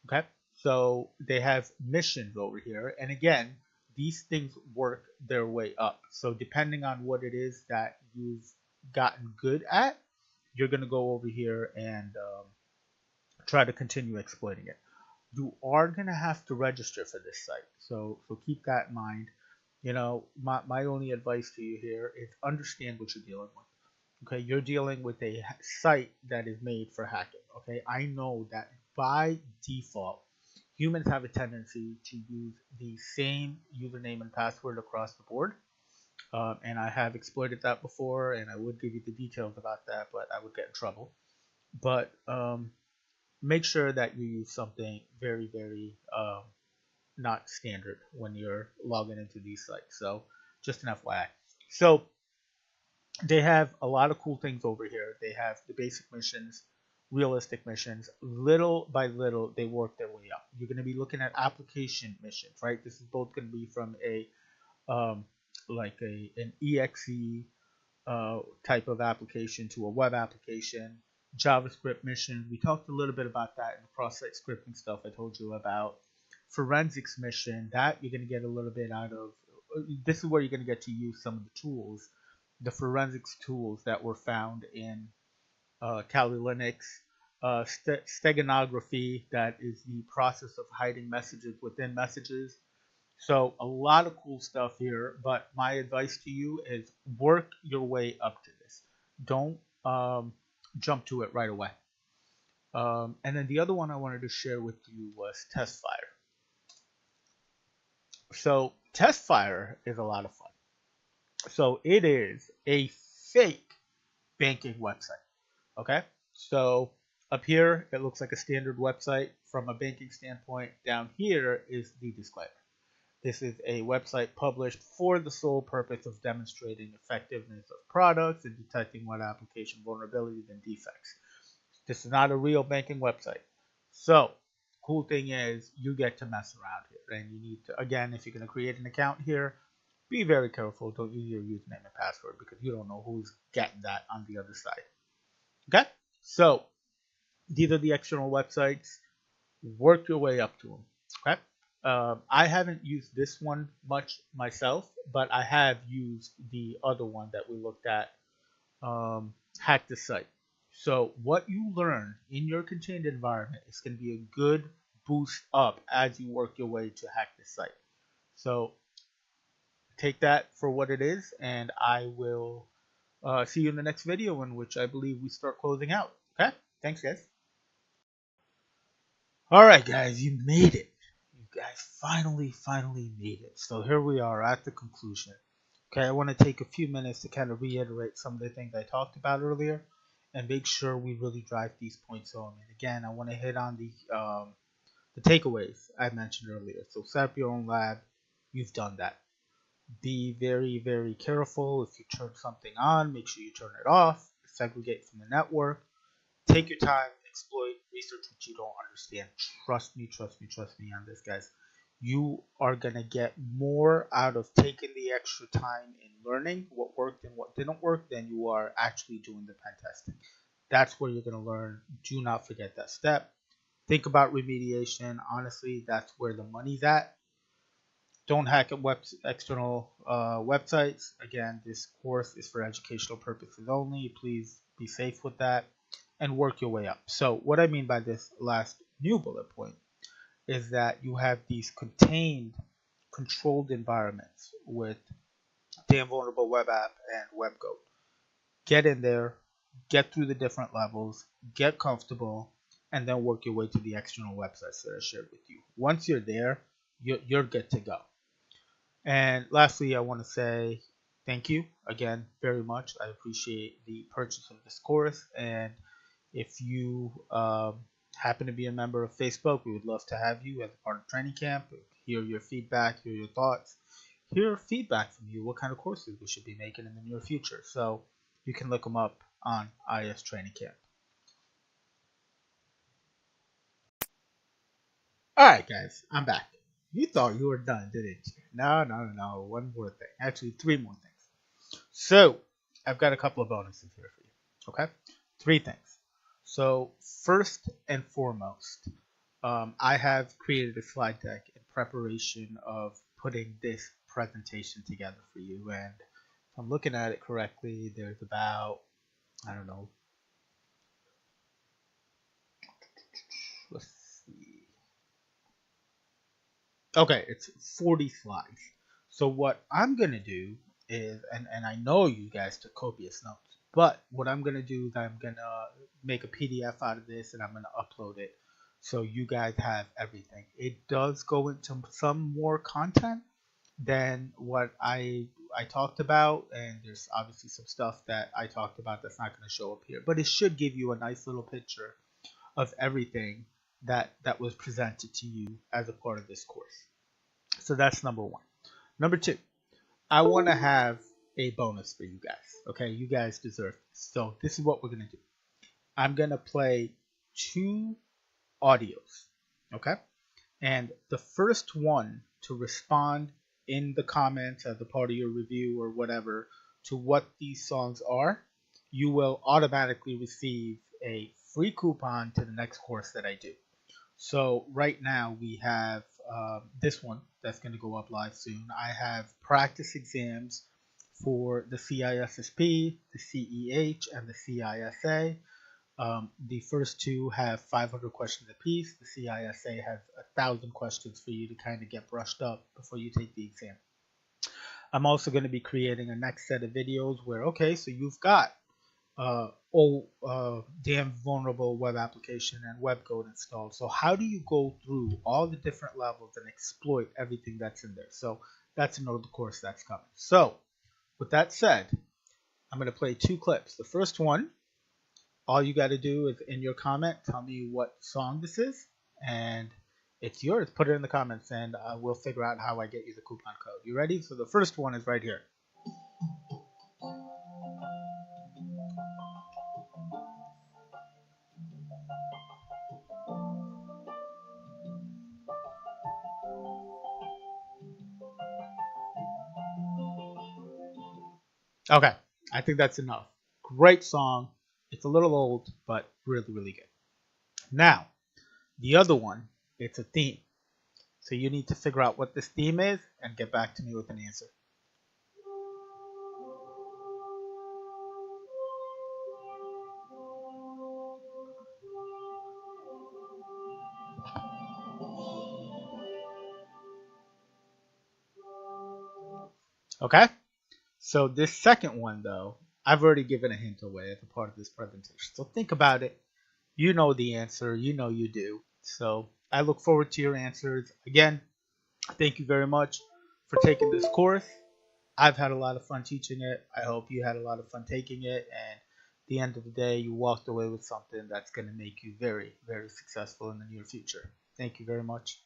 Speaker 1: Okay? So they have missions over here, and again, these things work their way up. So depending on what it is that you've gotten good at, you're going to go over here and try to continue exploiting it. You are going to have to register for this site. So keep that in mind. You know, my only advice to you here is understand what you're dealing with. Okay, you're dealing with a site that is made for hacking. Okay, I know that by default, humans have a tendency to use the same username and password across the board. And I have exploited that before, and I would give you the details about that, but I would get in trouble. But make sure that you use something very, very not standard when you're logging into these sites. So just an FYI. So they have a lot of cool things over here. They have the basic missions, realistic missions. Little by little, they work their way up. You're going to be looking at application missions, right? This is both going to be from a like an exe type of application to a web application. JavaScript mission. We talked a little bit about that in the cross-site scripting stuff I told you about. Forensics mission, that you're going to get a little bit out of. This is where you're going to get to use some of the tools, the forensics tools that were found in Kali Linux. Steganography, that is the process of hiding messages within messages. So a lot of cool stuff here, but my advice to you is work your way up to this. Don't jump to it right away. And then the other one I wanted to share with you was Testfire. So Testfire is a lot of fun. So it is a fake banking website. Okay, so up here it looks like a standard website from a banking standpoint. Down here is the disclaimer. This is a website published for the sole purpose of demonstrating effectiveness of products and detecting web application vulnerabilities and defects. This is not a real banking website. So, cool thing is you get to mess around here. And you need to, again, if you're going to create an account here, be very careful. Don't use your username and password because you don't know who's getting that on the other side. Okay? So, these are the external websites. Work your way up to them. Okay? I haven't used this one much myself, but I have used the other one that we looked at, Hack the Site. So what you learn in your contained environment is going to be a good boost up as you work your way to hack the site. So take that for what it is, and I will see you in the next video in which I believe we start closing out. Okay? Thanks, guys. All right, guys, you made it. You guys finally made it. So here we are at the conclusion. Okay, I want to take a few minutes to kind of reiterate some of the things I talked about earlier and make sure we really drive these points home. And again, I want to hit on the takeaways I mentioned earlier. So set up your own lab. You've done that. Be very careful. If you turn something on, make sure you turn it off. Segregate from the network. Take your time, exploit, research what you don't understand. Trust me on this, guys. You are going to get more out of taking the extra time in learning what worked and what didn't work than you are actually doing the pen testing. That's where you're going to learn. Do not forget that step. Think about remediation. Honestly, that's where the money's at. Don't hack at external websites. Again, this course is for educational purposes only. Please be safe with that and work your way up. So what I mean by this last new bullet point is that you have these contained, controlled environments with Damn Vulnerable Web App and WebGoat. Get in there, get through the different levels, get comfortable, and then work your way to the external websites that I shared with you. Once you're there, you're good to go. And lastly, I want to say thank you again very much. I appreciate the purchase of this course. And if you happen to be a member of Facebook, we would love to have you as a part of training camp. Hear your feedback, hear your thoughts, hear feedback from you, what kind of courses we should be making in the near future. So you can look them up on IS Training Camp. All right, guys, I'm back. You thought you were done, didn't you? No. One more thing. Actually, three more things. So, I've got a couple of bonuses here for you. Okay? Three things. So, first and foremost, I have created a slide deck in preparation of putting this presentation together for you. And if I'm looking at it correctly, there's about, I don't know, let's see. Okay, it's 40 slides. So what I'm going to do is, and I know you guys took copious notes, but what I'm going to do is I'm going to make a PDF out of this and I'm going to upload it so you guys have everything. It does go into some more content than what I talked about, and there's obviously some stuff that I talked about that's not going to show up here, but it should give you a nice little picture of everything that was presented to you as a part of this course. So that's number one. Number two, I want to have a bonus for you guys. Okay, you guys deserve this. So this is what we're going to do. I'm going to play two audios. Okay, and the first one to respond in the comments as a part of your review or whatever to what these songs are, you will automatically receive a free coupon to the next course that I do. So right now we have this one that's going to go up live soon. I have practice exams for the CISSP, the CEH, and the CISA. The first two have 500 questions apiece. The CISA has 1,000 questions for you to kind of get brushed up before you take the exam. I'm also going to be creating a next set of videos where, okay, so you've got Damn Vulnerable Web Application and WebGoat installed. So how do you go through all the different levels and exploit everything that's in there? So that's another course that's coming. So with that said, I'm going to play two clips. The first one, all you got to do is in your comment, tell me what song this is, and it's yours. Put it in the comments, and we'll figure out how I get you the coupon code. You ready? So the first one is right here. Okay, I think that's enough. Great song. It's a little old, but really good. Now, the other one, it's a theme. So you need to figure out what this theme is and get back to me with an answer. Okay? So this second one, though, I've already given a hint away as a part of this presentation. So think about it. You know the answer. You know you do. So I look forward to your answers. Again, thank you very much for taking this course. I've had a lot of fun teaching it. I hope you had a lot of fun taking it. And at the end of the day, you walked away with something that's going to make you very, very successful in the near future. Thank you very much.